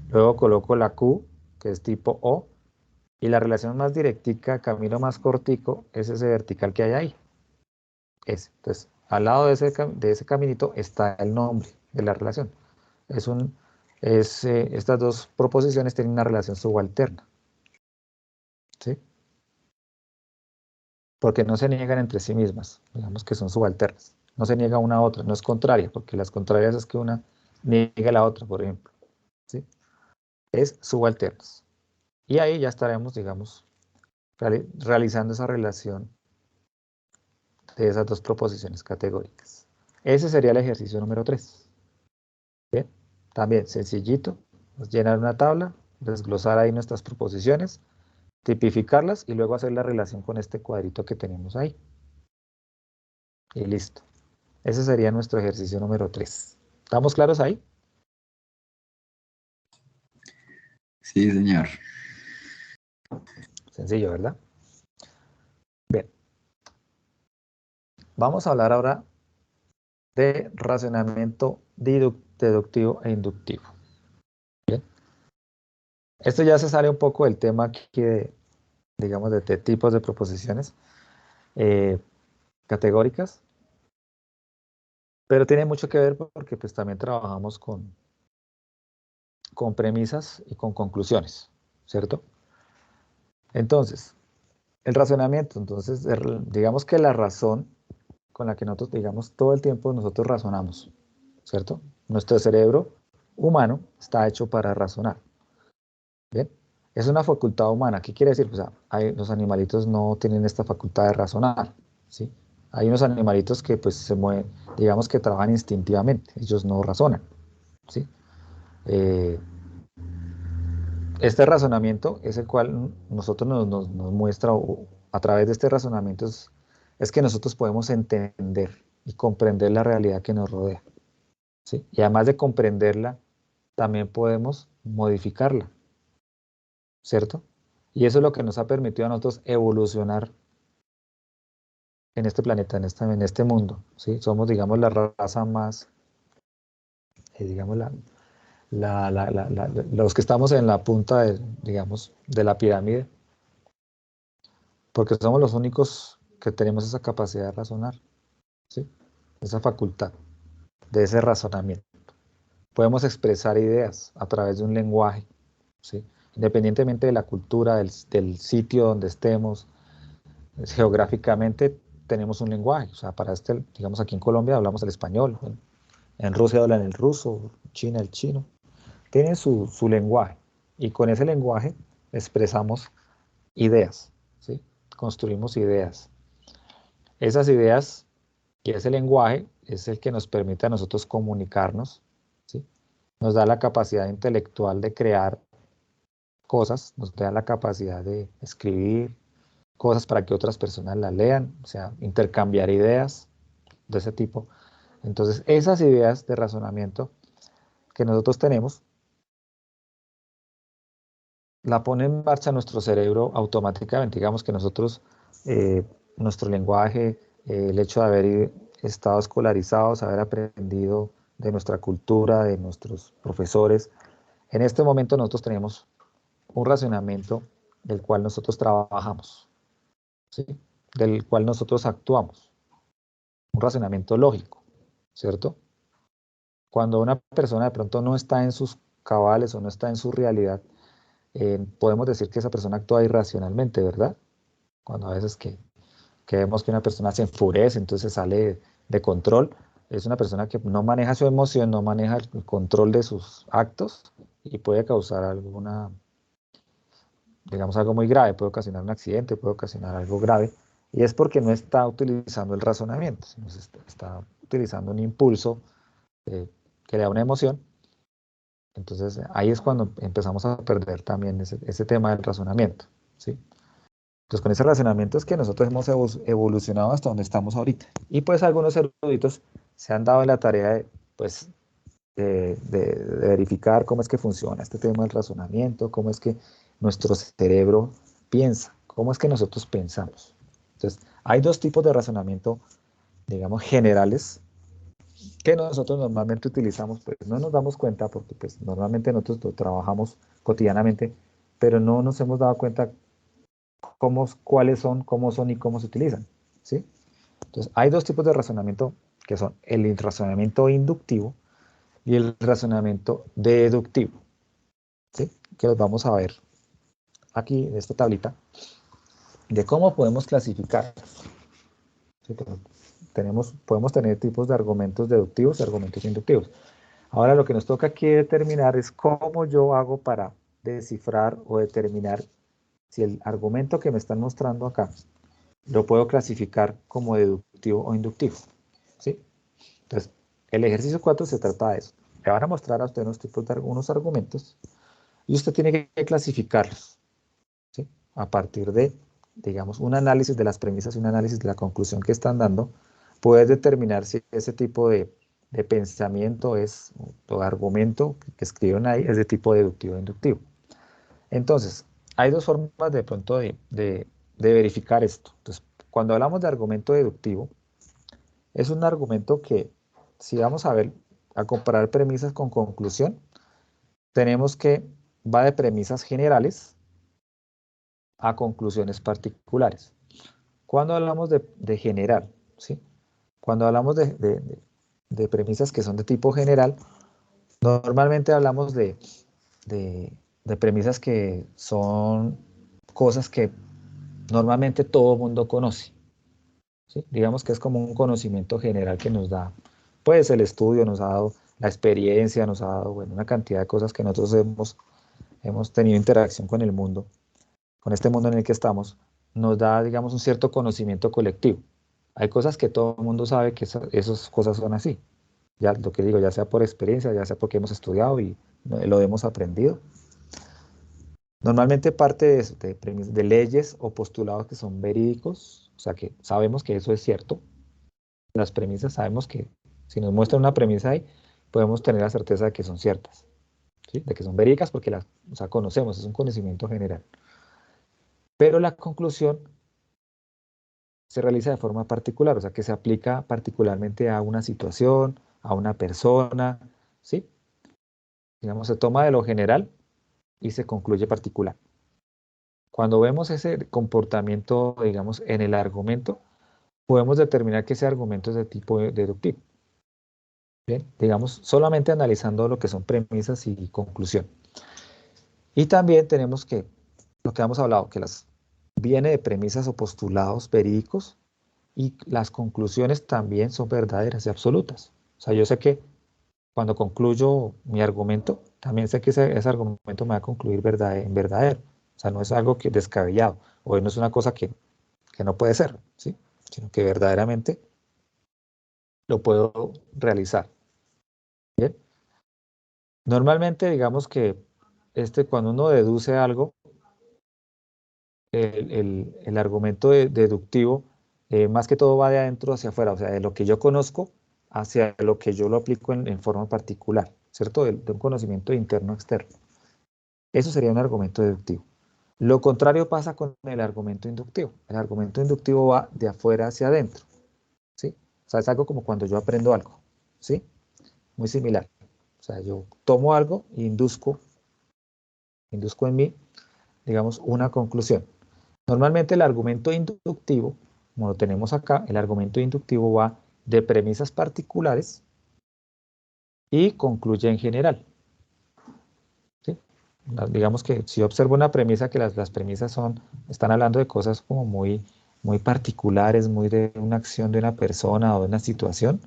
luego coloco la Q, que es tipo O, y la relación más directica, camino más cortico, es ese vertical que hay ahí. Ese. Entonces, al lado de ese caminito está el nombre de la relación. Estas dos proposiciones tienen una relación subalterna. ¿Sí? Porque no se niegan entre sí mismas, digamos que son subalternas. No se niega una a otra, no es contraria, porque las contrarias es que una niega a la otra, por ejemplo. ¿Sí? Es subalternas. Y ahí ya estaremos, digamos, realizando esa relación de esas dos proposiciones categóricas. Ese sería el ejercicio número 3. Bien, también sencillito, llenar una tabla, desglosar ahí nuestras proposiciones, tipificarlas y luego hacer la relación con este cuadrito que tenemos ahí. Y listo. Ese sería nuestro ejercicio número 3. ¿Estamos claros ahí? Sí, señor. Sencillo, ¿verdad? Bien. Vamos a hablar ahora de razonamiento deductivo e inductivo. Bien. Esto ya se sale un poco del tema aquí de, digamos, de tipos de proposiciones categóricas, pero tiene mucho que ver porque pues también trabajamos con premisas y con conclusiones, ¿cierto? Entonces, el razonamiento, entonces, digamos que la razón con la que nosotros, digamos, todo el tiempo nosotros razonamos, ¿cierto? Nuestro cerebro humano está hecho para razonar, ¿bien? Es una facultad humana. ¿Qué quiere decir? Pues, los animalitos no tienen esta facultad de razonar, ¿sí? Hay unos animalitos que pues se mueven, digamos que trabajan instintivamente, ellos no razonan, ¿sí? Eh, este razonamiento es el cual nosotros nos muestra, o a través de este razonamiento es que nosotros podemos entender y comprender la realidad que nos rodea, ¿sí? Y además de comprenderla, también podemos modificarla, ¿cierto? Y eso es lo que nos ha permitido a nosotros evolucionar en este planeta, en este mundo, ¿sí? Somos, digamos, la raza más, digamos, los que estamos en la punta, digamos, de la pirámide, porque somos los únicos que tenemos esa capacidad de razonar, ¿sí? Esa facultad de ese razonamiento. Podemos expresar ideas a través de un lenguaje, ¿sí? Independientemente de la cultura, del sitio donde estemos, geográficamente tenemos un lenguaje. O sea, digamos, aquí en Colombia hablamos el español, en Rusia hablan el ruso, China el chino. Tienen su lenguaje y con ese lenguaje expresamos ideas, ¿sí? Construimos ideas. Esas ideas y ese lenguaje es el que nos permite a nosotros comunicarnos, ¿sí? Nos da la capacidad intelectual de crear cosas, nos da la capacidad de escribir cosas para que otras personas las lean, o sea, intercambiar ideas de ese tipo. Entonces, esas ideas de razonamiento que nosotros tenemos, la pone en marcha nuestro cerebro automáticamente. Digamos que nosotros, nuestro lenguaje, el hecho de haber estado escolarizados, haber aprendido de nuestra cultura, de nuestros profesores, en este momento nosotros tenemos un razonamiento del cual nosotros trabajamos, ¿sí? Del cual nosotros actuamos, un razonamiento lógico, ¿cierto? Cuando una persona de pronto no está en sus cabales o no está en su realidad, podemos decir que esa persona actúa irracionalmente, ¿verdad? Cuando a veces que vemos que una persona se enfurece, entonces sale de control, es una persona que no maneja su emoción, no maneja el control de sus actos y puede causar alguna, digamos, algo muy grave, puede ocasionar un accidente, puede ocasionar algo grave, y es porque no está utilizando el razonamiento, sino está utilizando un impulso que le da una emoción. Entonces ahí es cuando empezamos a perder también ese tema del razonamiento, ¿sí? Entonces con ese razonamiento es que nosotros hemos evolucionado hasta donde estamos ahorita. Y pues algunos eruditos se han dado la tarea de, pues, de verificar cómo es que funciona este tema del razonamiento, cómo es que nuestro cerebro piensa, cómo es que nosotros pensamos. Entonces hay dos tipos de razonamiento, digamos, generales, que nosotros normalmente utilizamos, pues no nos damos cuenta porque pues normalmente nosotros lo trabajamos cotidianamente, pero no nos hemos dado cuenta cuáles son, cómo son y cómo se utilizan, ¿sí? Entonces hay dos tipos de razonamiento que son el razonamiento inductivo y el razonamiento deductivo, ¿sí? Que los vamos a ver aquí en esta tablita de cómo podemos clasificar, ¿sí? Podemos tener tipos de argumentos deductivos y argumentos inductivos. Ahora lo que nos toca aquí determinar es cómo yo hago para descifrar o determinar si el argumento que me están mostrando acá lo puedo clasificar como deductivo o inductivo, ¿sí? Entonces, el ejercicio 4 se trata de eso. Le van a mostrar a usted unos argumentos y usted tiene que clasificarlos, ¿sí? A partir de, digamos, un análisis de las premisas y un análisis de la conclusión que están dando, puedes determinar si ese tipo de pensamiento o argumento que escriben ahí es de tipo deductivo o inductivo. Entonces, hay dos formas de pronto de verificar esto. Entonces, cuando hablamos de argumento deductivo, es un argumento que, si vamos a ver, a comparar premisas con conclusión, tenemos que va de premisas generales a conclusiones particulares. Cuando hablamos de general, ¿sí? Cuando hablamos de premisas que son de tipo general, normalmente hablamos de premisas que son cosas que normalmente todo el mundo conoce, ¿sí? Digamos que es como un conocimiento general que nos da, pues el estudio nos ha dado, la experiencia nos ha dado, bueno, una cantidad de cosas que nosotros hemos tenido interacción con el mundo, con este mundo en el que estamos, nos da, digamos, un cierto conocimiento colectivo. Hay cosas que todo el mundo sabe que esas cosas son así. Ya lo que digo, ya sea por experiencia, ya sea porque hemos estudiado y lo hemos aprendido. Normalmente parte de leyes o postulados que son verídicos, o sea que sabemos que eso es cierto, las premisas sabemos que si nos muestran una premisa ahí, podemos tener la certeza de que son ciertas, ¿sí? De que son verídicas porque las, o sea, conocemos, es un conocimiento general. Pero la conclusión se realiza de forma particular, o sea, que se aplica particularmente a una situación, a una persona, ¿sí? Digamos, se toma de lo general y se concluye particular. Cuando vemos ese comportamiento, digamos, en el argumento, podemos determinar que ese argumento es de tipo deductivo. Bien, digamos, solamente analizando lo que son premisas y conclusión. Y también tenemos que, lo que hemos hablado, que viene de premisas o postulados verídicos y las conclusiones también son verdaderas y absolutas. O sea, yo sé que cuando concluyo mi argumento, también sé que ese argumento me va a concluir en verdadero. O sea, no es algo que descabellado, o no es una cosa que no puede ser, ¿sí? Sino que verdaderamente lo puedo realizar. Bien. Normalmente, digamos que cuando uno deduce algo, el argumento deductivo, más que todo va de adentro hacia afuera, o sea, de lo que yo conozco hacia lo que yo lo aplico en forma particular, ¿cierto? De un conocimiento interno externo. Eso sería un argumento deductivo. Lo contrario pasa con el argumento inductivo. El argumento inductivo va de afuera hacia adentro, ¿sí? O sea, es algo como cuando yo aprendo algo, ¿sí? Muy similar. O sea, yo tomo algo e induzco en mí, digamos, una conclusión. Normalmente el argumento inductivo, como lo tenemos acá, el argumento inductivo va de premisas particulares y concluye en general, ¿sí? Digamos que si observo una premisa, que las premisas están hablando de cosas como muy, muy particulares, muy de una acción de una persona o de una situación,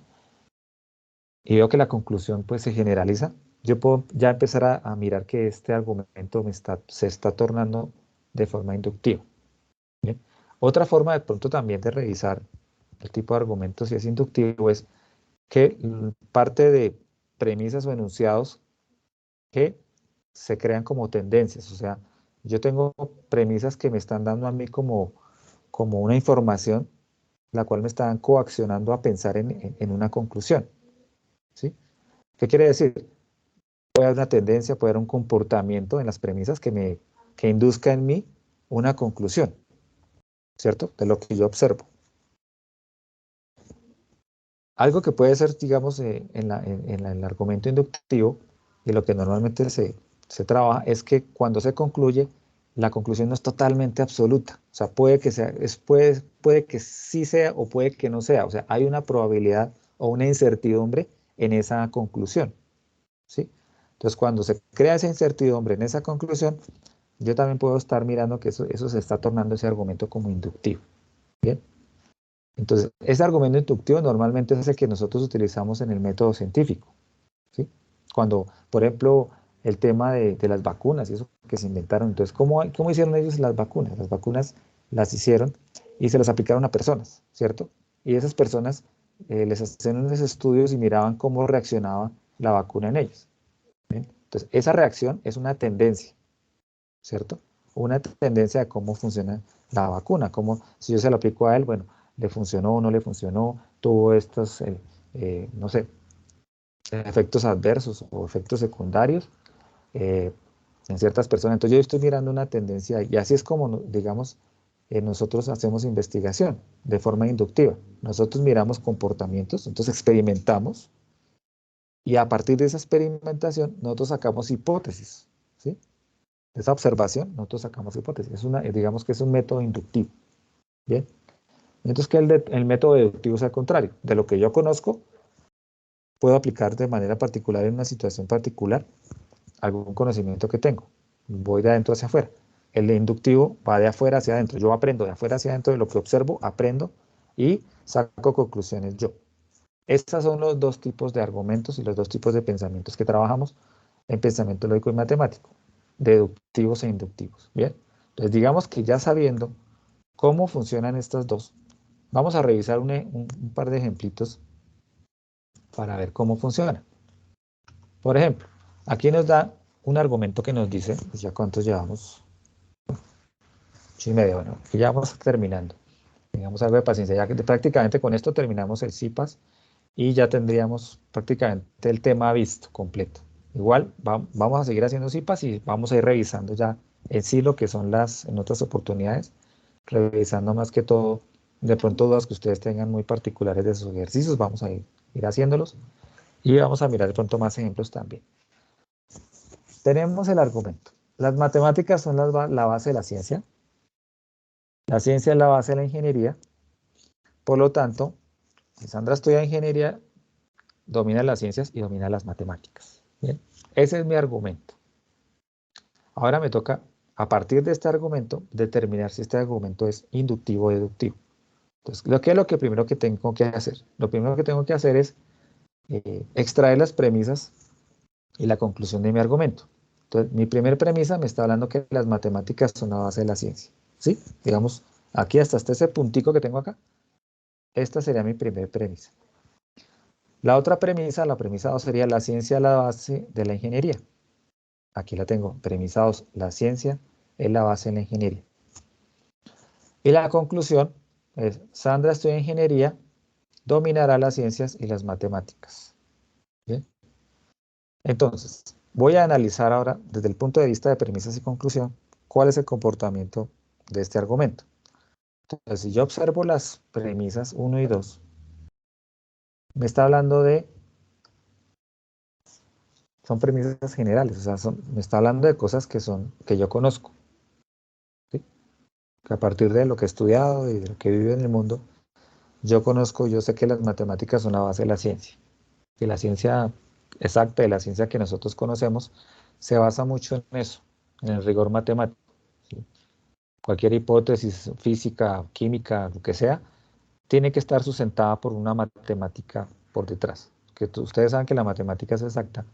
y veo que la conclusión pues se generaliza, yo puedo ya empezar a mirar que este argumento se está tornando de forma inductiva. ¿Bien? Otra forma de pronto también de revisar el tipo de argumento si es inductivo es que parte de premisas o enunciados que se crean como tendencias, o sea, yo tengo premisas que me están dando a mí como una información, la cual me están coaccionando a pensar en una conclusión, ¿sí? ¿Qué quiere decir? Puede haber una tendencia, puede haber un comportamiento en las premisas que induzca en mí una conclusión, ¿cierto? De lo que yo observo. Algo que puede ser, digamos, en el argumento inductivo, y lo que normalmente se trabaja, es que cuando se concluye, la conclusión no es totalmente absoluta. O sea, puede que sea, puede que sí sea o puede que no sea. O sea, hay una probabilidad o una incertidumbre en esa conclusión, ¿sí? Entonces, cuando se crea esa incertidumbre en esa conclusión, yo también puedo estar mirando que eso se está tornando ese argumento como inductivo. ¿Bien? Entonces, ese argumento inductivo normalmente es el que nosotros utilizamos en el método científico, ¿sí? Cuando, por ejemplo, el tema de las vacunas y eso que se inventaron. Entonces, ¿cómo hicieron ellos las vacunas? Las vacunas las hicieron y se las aplicaron a personas, ¿cierto? Y esas personas les hacían unos estudios y miraban cómo reaccionaba la vacuna en ellos. ¿Bien? Entonces, esa reacción es una tendencia, ¿cierto? Una tendencia de cómo funciona la vacuna, cómo si yo se la aplico a él, bueno, le funcionó o no le funcionó, tuvo estos, no sé, efectos adversos o efectos secundarios en ciertas personas. Entonces yo estoy mirando una tendencia y así es como, digamos, nosotros hacemos investigación de forma inductiva. Nosotros miramos comportamientos, entonces experimentamos y a partir de esa experimentación nosotros sacamos hipótesis, ¿sí? De esa observación nosotros sacamos hipótesis. Digamos que es un método inductivo. Bien. Entonces que el método deductivo es al contrario. De lo que yo conozco, puedo aplicar de manera particular en una situación particular algún conocimiento que tengo. Voy de adentro hacia afuera. El inductivo va de afuera hacia adentro. Yo aprendo de afuera hacia adentro de lo que observo, aprendo y saco conclusiones yo. Estos son los dos tipos de argumentos y los dos tipos de pensamientos que trabajamos en pensamiento lógico y matemático, deductivos e inductivos. Bien, entonces digamos que ya sabiendo cómo funcionan estas dos, vamos a revisar un par de ejemplitos para ver cómo funciona. Por ejemplo, aquí nos da un argumento que nos dice, pues ya cuántos llevamos, 8:30, bueno, aquí ya vamos terminando. Tengamos algo de paciencia, ya que prácticamente con esto terminamos el CIPAS y ya tendríamos prácticamente el tema visto completo. Igual vamos a seguir haciendo CIPAS y vamos a ir revisando ya en sí lo que son en otras oportunidades, revisando más que todo, de pronto dudas que ustedes tengan muy particulares de sus ejercicios, vamos a ir haciéndolos y vamos a mirar de pronto más ejemplos también. Tenemos el argumento. Las matemáticas son la base de la ciencia. La ciencia es la base de la ingeniería. Por lo tanto, si Sandra estudia ingeniería, domina las ciencias y domina las matemáticas. Bien, ese es mi argumento. Ahora me toca, a partir de este argumento, determinar si este argumento es inductivo o deductivo. Entonces, ¿qué es lo primero que tengo que hacer? Lo primero que tengo que hacer es extraer las premisas y la conclusión de mi argumento. Entonces, mi primera premisa me está hablando que las matemáticas son la base de la ciencia. ¿Sí? Digamos, aquí hasta ese puntico que tengo acá, esta sería mi primera premisa. La otra premisa, la premisa 2, sería la ciencia es la base de la ingeniería. Aquí la tengo, premisa 2, la ciencia es la base de la ingeniería. Y la conclusión es, Sandra estudia ingeniería, dominará las ciencias y las matemáticas. ¿Bien? Entonces, voy a analizar ahora, desde el punto de vista de premisas y conclusión, cuál es el comportamiento de este argumento. Entonces, si yo observo las premisas 1 y 2, me está hablando son premisas generales, o sea, me está hablando de cosas que yo conozco, ¿sí? Que a partir de lo que he estudiado y de lo que vivo en el mundo, yo sé que las matemáticas son la base de la ciencia, que la ciencia exacta, de la ciencia que nosotros conocemos, se basa mucho en eso, en el rigor matemático, ¿sí? Cualquier hipótesis física, química, lo que sea, tiene que estar sustentada por una matemática por detrás. Ustedes saben que la matemática es exacta.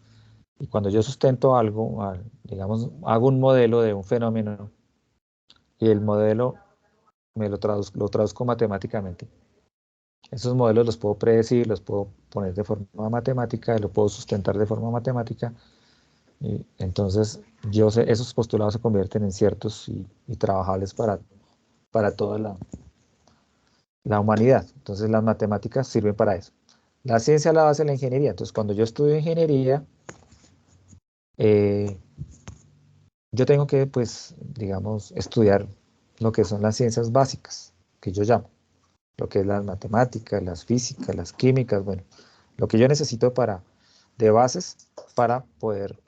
Y cuando yo sustento algo, digamos, hago un modelo de un fenómeno y el modelo lo traduzco matemáticamente. Esos modelos los puedo predecir, los puedo poner de forma matemática, los puedo sustentar de forma matemática. Y entonces, esos postulados se convierten en ciertos y trabajables para toda la humanidad. Entonces, las matemáticas sirven para eso. La ciencia es la base de la ingeniería. Entonces, cuando yo estudio ingeniería, yo tengo que, pues, digamos, estudiar lo que son las ciencias básicas, que yo llamo, lo que es las matemáticas, las físicas, las químicas, bueno, lo que yo necesito de bases para poder,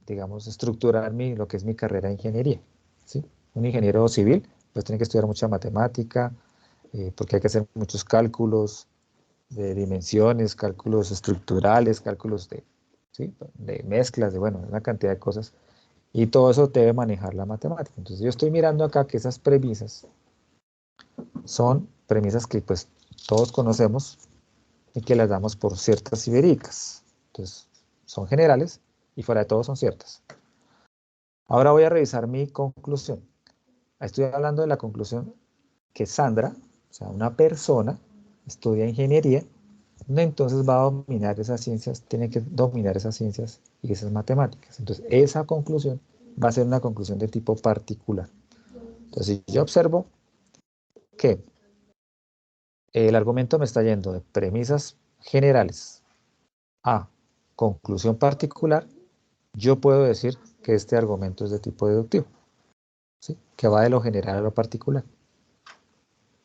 digamos, estructurar lo que es mi carrera de ingeniería, ¿sí? Un ingeniero civil, pues tiene que estudiar mucha matemática, porque hay que hacer muchos cálculos de dimensiones, cálculos estructurales, cálculos ¿sí? De mezclas, bueno, una cantidad de cosas. Y todo eso debe manejar la matemática. Entonces yo estoy mirando acá que esas premisas son premisas que pues todos conocemos y que las damos por ciertas y verídicas. Entonces son generales y fuera de todo son ciertas. Ahora voy a revisar mi conclusión. Estoy hablando de la conclusión que Sandra, o sea, una persona, estudia ingeniería, entonces va a dominar esas ciencias, tiene que dominar esas ciencias y esas matemáticas. Entonces esa conclusión va a ser una conclusión de tipo particular. Entonces, si yo observo que el argumento me está yendo de premisas generales a conclusión particular, yo puedo decir que este argumento es de tipo deductivo, ¿sí? Que va de lo general a lo particular.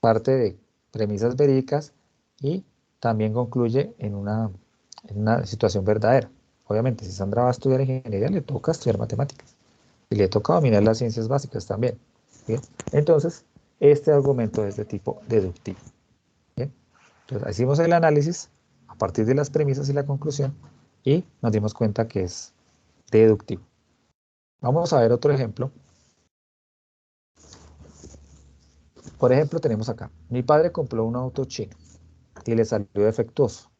Parte de premisas verídicas y también concluye en una situación verdadera. Obviamente, si Sandra va a estudiar ingeniería, le toca estudiar matemáticas y le toca dominar las ciencias básicas también. ¿Bien? Entonces, este argumento es de tipo deductivo. ¿Bien? Entonces, hicimos el análisis a partir de las premisas y la conclusión y nos dimos cuenta que es deductivo. Vamos a ver otro ejemplo. Por ejemplo, tenemos acá, mi padre compró un auto chino y le salió defectuoso.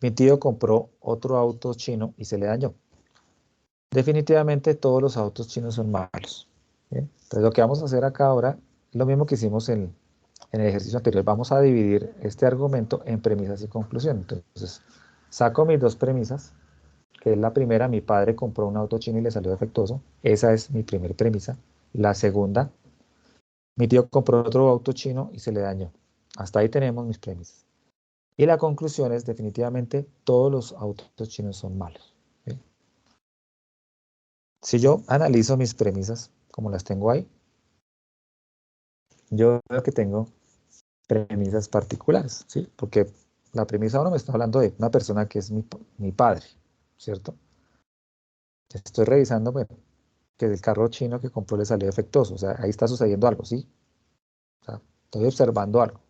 Mi tío compró otro auto chino y se le dañó. Definitivamente todos los autos chinos son malos. ¿Bien? Entonces lo que vamos a hacer acá ahora es lo mismo que hicimos en el ejercicio anterior. Vamos a dividir este argumento en premisas y conclusión. Entonces saco mis dos premisas, que es la primera, mi padre compró un auto chino y le salió defectuoso. Esa es mi primera premisa. La segunda, Mi tío compró otro auto chino y se le dañó. Hasta ahí tenemos mis premisas. Y la conclusión es definitivamente todos los autos chinos son malos. ¿Sí? Si yo analizo mis premisas, como las tengo ahí, yo veo que tengo premisas particulares, ¿sí? Porque la premisa 1 me está hablando de una persona que es mi padre, ¿cierto? Estoy revisando, bueno, que el carro chino que compró le salió defectuoso, o sea, ahí está sucediendo algo, ¿sí? O sea, estoy observando algo.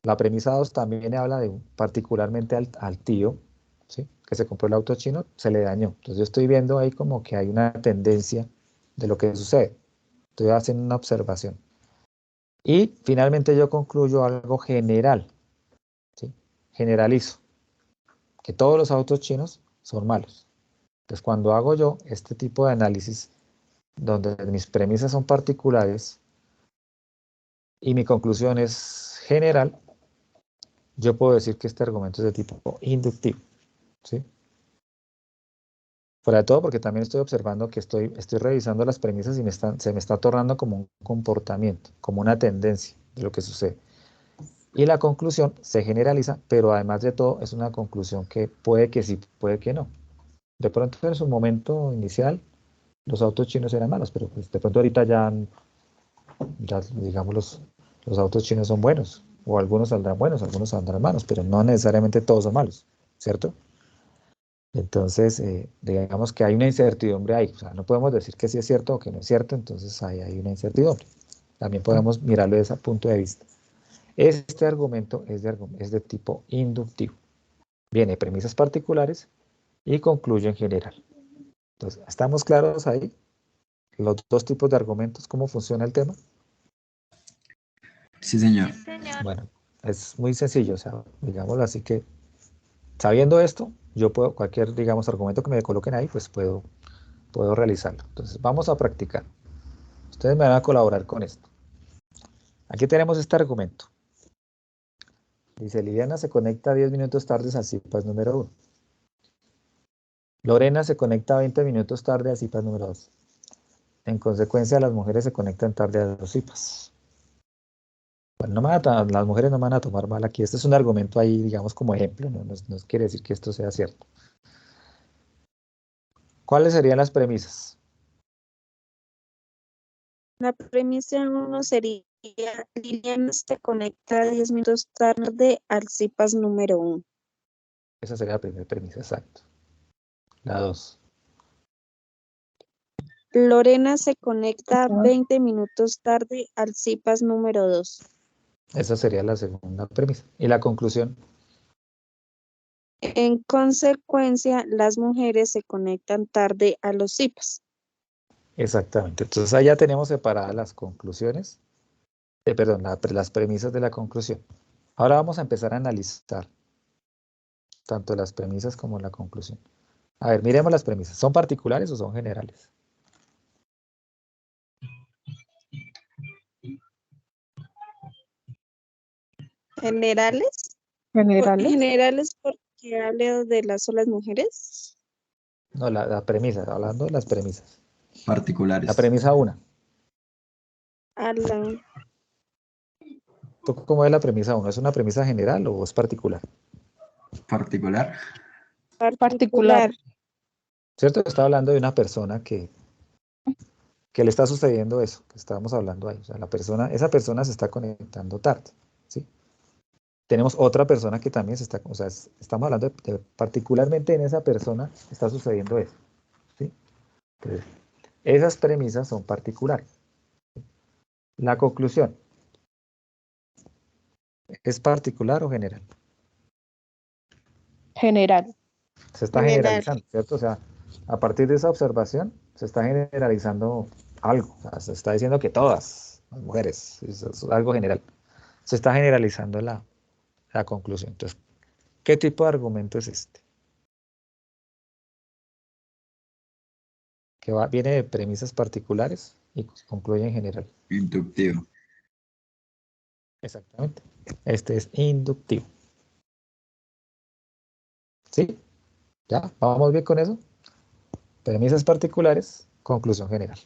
La premisa 2 también habla de particularmente al tío, ¿sí? Que se compró el auto chino, se le dañó. Entonces yo estoy viendo ahí como que hay una tendencia de lo que sucede. Estoy haciendo una observación. Y finalmente yo concluyo algo general, ¿sí? Generalizo, que todos los autos chinos son malos. Entonces cuando hago yo este tipo de análisis, donde mis premisas son particulares y mi conclusión es general, yo puedo decir que este argumento es de tipo inductivo, ¿sí? Fuera de todo, porque también estoy observando que estoy revisando las premisas y se me está tornando como un comportamiento, como una tendencia de lo que sucede. Y la conclusión se generaliza, pero además de todo es una conclusión que puede que sí, puede que no. De pronto en su momento inicial los autos chinos eran malos, pero pues de pronto ahorita ya digamos los autos chinos son buenos, o algunos saldrán buenos, algunos saldrán malos, pero no necesariamente todos son malos, ¿cierto? Entonces, digamos que hay una incertidumbre ahí, o sea, no podemos decir que sí es cierto o que no es cierto, entonces ahí hay una incertidumbre. También podemos mirarlo desde ese punto de vista. Este argumento es de tipo inductivo. Viene premisas particulares y concluye en general. Entonces, ¿estamos claros ahí? Los dos tipos de argumentos, cómo funciona el tema. Sí, señor. Bueno, es muy sencillo, o sea, digámoslo así que sabiendo esto, yo puedo, cualquier, digamos, argumento que me coloquen ahí, pues puedo realizarlo. Entonces, vamos a practicar. Ustedes me van a colaborar con esto. Aquí tenemos este argumento. Dice, Liliana se conecta 10 minutos tarde al CIPAS número 1. Lorena se conecta 20 minutos tarde al CIPAS número 2. En consecuencia, las mujeres se conectan tarde a los CIPAS. Bueno, las mujeres no me van a tomar mal aquí. Este es un argumento ahí, digamos, como ejemplo. No quiere decir que esto sea cierto. ¿Cuáles serían las premisas? La premisa 1 sería, Liliana se conecta 10 minutos tarde al CIPAS número 1. Esa sería la primera premisa, exacto. La 2. Lorena se conecta 20 minutos tarde al CIPAS número 2. Esa sería la segunda premisa. ¿Y la conclusión? En consecuencia, las mujeres se conectan tarde a los CIPAS. Exactamente. Entonces allá tenemos separadas las conclusiones, perdón, las premisas de la conclusión. Ahora vamos a empezar a analizar tanto las premisas como la conclusión. A ver, miremos las premisas. ¿Son particulares o son generales? ¿Generales? Generales. ¿Generales porque hablo de las solas mujeres? No, la premisa, hablando de las premisas. La Particulares. premisa 1. A la ¿Tú cómo es la premisa 1? ¿Es una premisa general o es particular? Particular. particular. ¿Cierto? Está hablando de una persona que le está sucediendo eso, que estábamos hablando ahí. O sea, esa persona se está conectando tarde, ¿sí? Tenemos otra persona que también se está, o sea, estamos hablando particularmente en esa persona está sucediendo eso, ¿sí? Entonces, esas premisas son particulares. La conclusión, ¿es particular o general? General. Se está General. generalizando, ¿cierto? O sea, a partir de esa observación se está generalizando algo. O sea, se está diciendo que todas las mujeres, eso es algo general. Se está generalizando la conclusión. Entonces, ¿qué tipo de argumento es este? Que viene de premisas particulares y concluye en general. Inductivo. Exactamente. Este es inductivo. ¿Sí? ¿Ya? ¿Vamos bien con eso? Premisas particulares, conclusión general.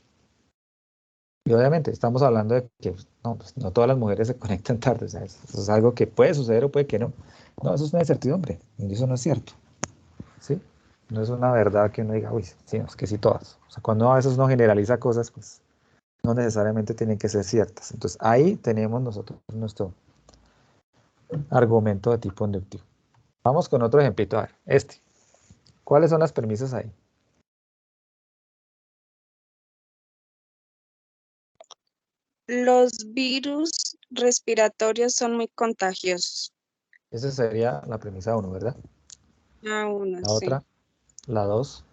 Y obviamente estamos hablando de que no, pues, no todas las mujeres se conectan tarde, o sea, eso es algo que puede suceder o puede que no. No, eso es una incertidumbre, y eso no es cierto, ¿sí? No es una verdad que uno diga, uy, sí, no, es que sí todas. O sea, cuando a veces uno generaliza cosas, pues no necesariamente tienen que ser ciertas. Entonces ahí tenemos nosotros nuestro argumento de tipo inductivo. Vamos con otro ejemplito, a ver, este. ¿Cuáles son las premisas ahí? Los virus respiratorios son muy contagiosos. Esa sería la premisa 1, ¿verdad? Uno, La sí. otra, la 2.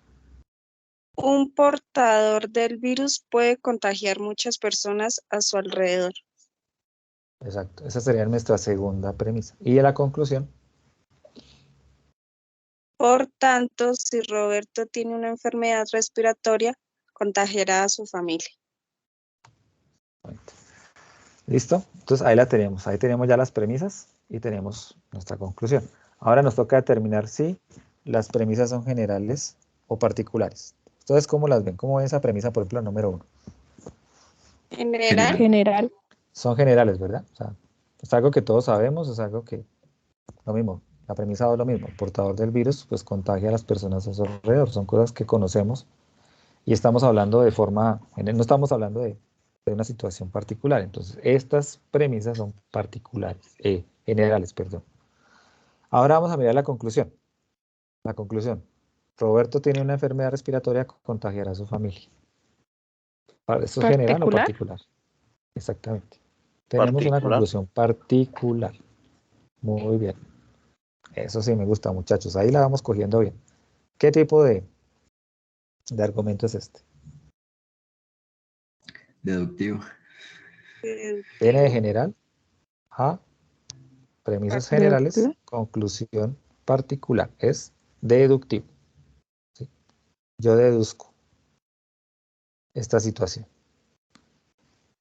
Un portador del virus puede contagiar muchas personas a su alrededor. Exacto, esa sería nuestra segunda premisa. Y la conclusión, Por tanto, si Roberto tiene una enfermedad respiratoria, contagiará a su familia. ¿listo? Entonces ahí la tenemos, ahí tenemos ya las premisas y tenemos nuestra conclusión. Ahora nos toca determinar si las premisas son generales o particulares. Entonces, ¿cómo las ven? ¿Cómo ven esa premisa, por ejemplo, número 1? General, General. Son generales, ¿verdad? O sea, es algo que todos sabemos, es algo que, lo mismo, la premisa 2 es lo mismo, el portador del virus pues contagia a las personas a su alrededor, son cosas que conocemos y estamos hablando de forma, no estamos hablando de una situación particular, entonces estas premisas son particulares, generales, perdón. Ahora vamos a mirar la conclusión. La conclusión, Roberto tiene una enfermedad respiratoria que contagiará a su familia. ¿Esto es general o Particular. particular? Exactamente. Tenemos una Particular. conclusión particular. Muy bien. Eso sí me gusta, muchachos. Ahí la vamos cogiendo bien. ¿Qué tipo de argumento es este? Deductivo. Viene de deductivo, general a premisas generales, Deductivo. conclusión particular. Es deductivo. ¿Sí? Yo deduzco esta situación.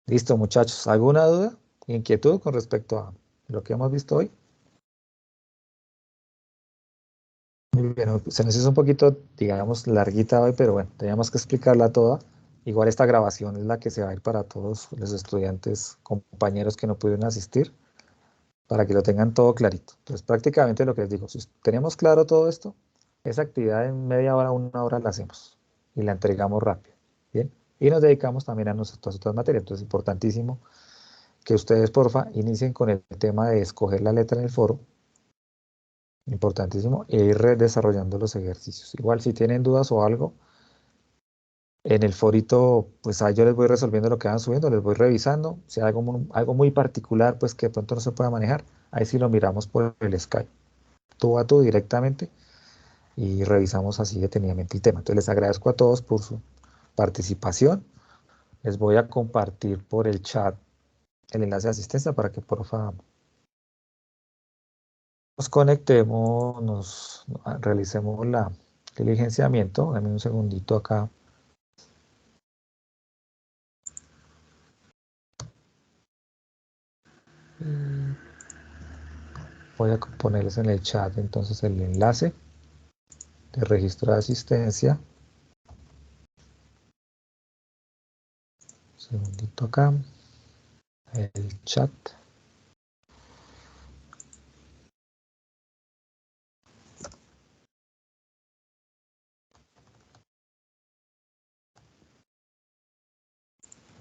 Listo, muchachos. ¿Alguna duda, inquietud con respecto a lo que hemos visto hoy? Muy bien, se nos hizo un poquito, digamos, larguita hoy, pero bueno, teníamos que explicarla toda. Igual esta grabación es la que se va a ir para todos los estudiantes, compañeros que no pudieron asistir, para que lo tengan todo clarito. Entonces, prácticamente lo que les digo, si tenemos claro todo esto, esa actividad en media hora, una hora la hacemos y la entregamos rápido, ¿bien? Y nos dedicamos también a nuestras otras materias. Entonces, es importantísimo que ustedes, porfa, inicien con el tema de escoger la letra en el foro, importantísimo, e ir desarrollando los ejercicios. Igual, si tienen dudas o algo, en el forito, pues ahí yo les voy resolviendo lo que van subiendo, les voy revisando. Si hay algo muy particular, pues que de pronto no se pueda manejar, ahí sí lo miramos por el Skype, tú a tú directamente, y revisamos así detenidamente el tema. Entonces les agradezco a todos por su participación. Les voy a compartir por el chat el enlace de asistencia para que porfa nos conectemos, realicemos el diligenciamiento. Dame un segundito acá. Voy a ponerles en el chat entonces el enlace de registro de asistencia. Un segundito acá. El chat.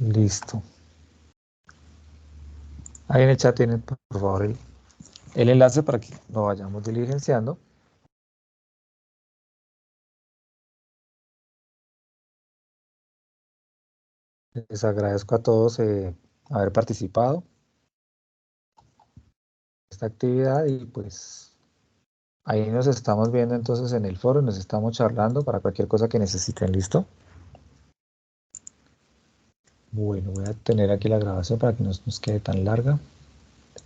Listo. Ahí en el chat tienen, por favor, el enlace para que lo vayamos diligenciando. Les agradezco a todos haber participado en esta actividad y pues ahí nos estamos viendo entonces en el foro, nos estamos charlando para cualquier cosa que necesiten. ¿Listo? Bueno, voy a tener aquí la grabación para que no nos quede tan larga.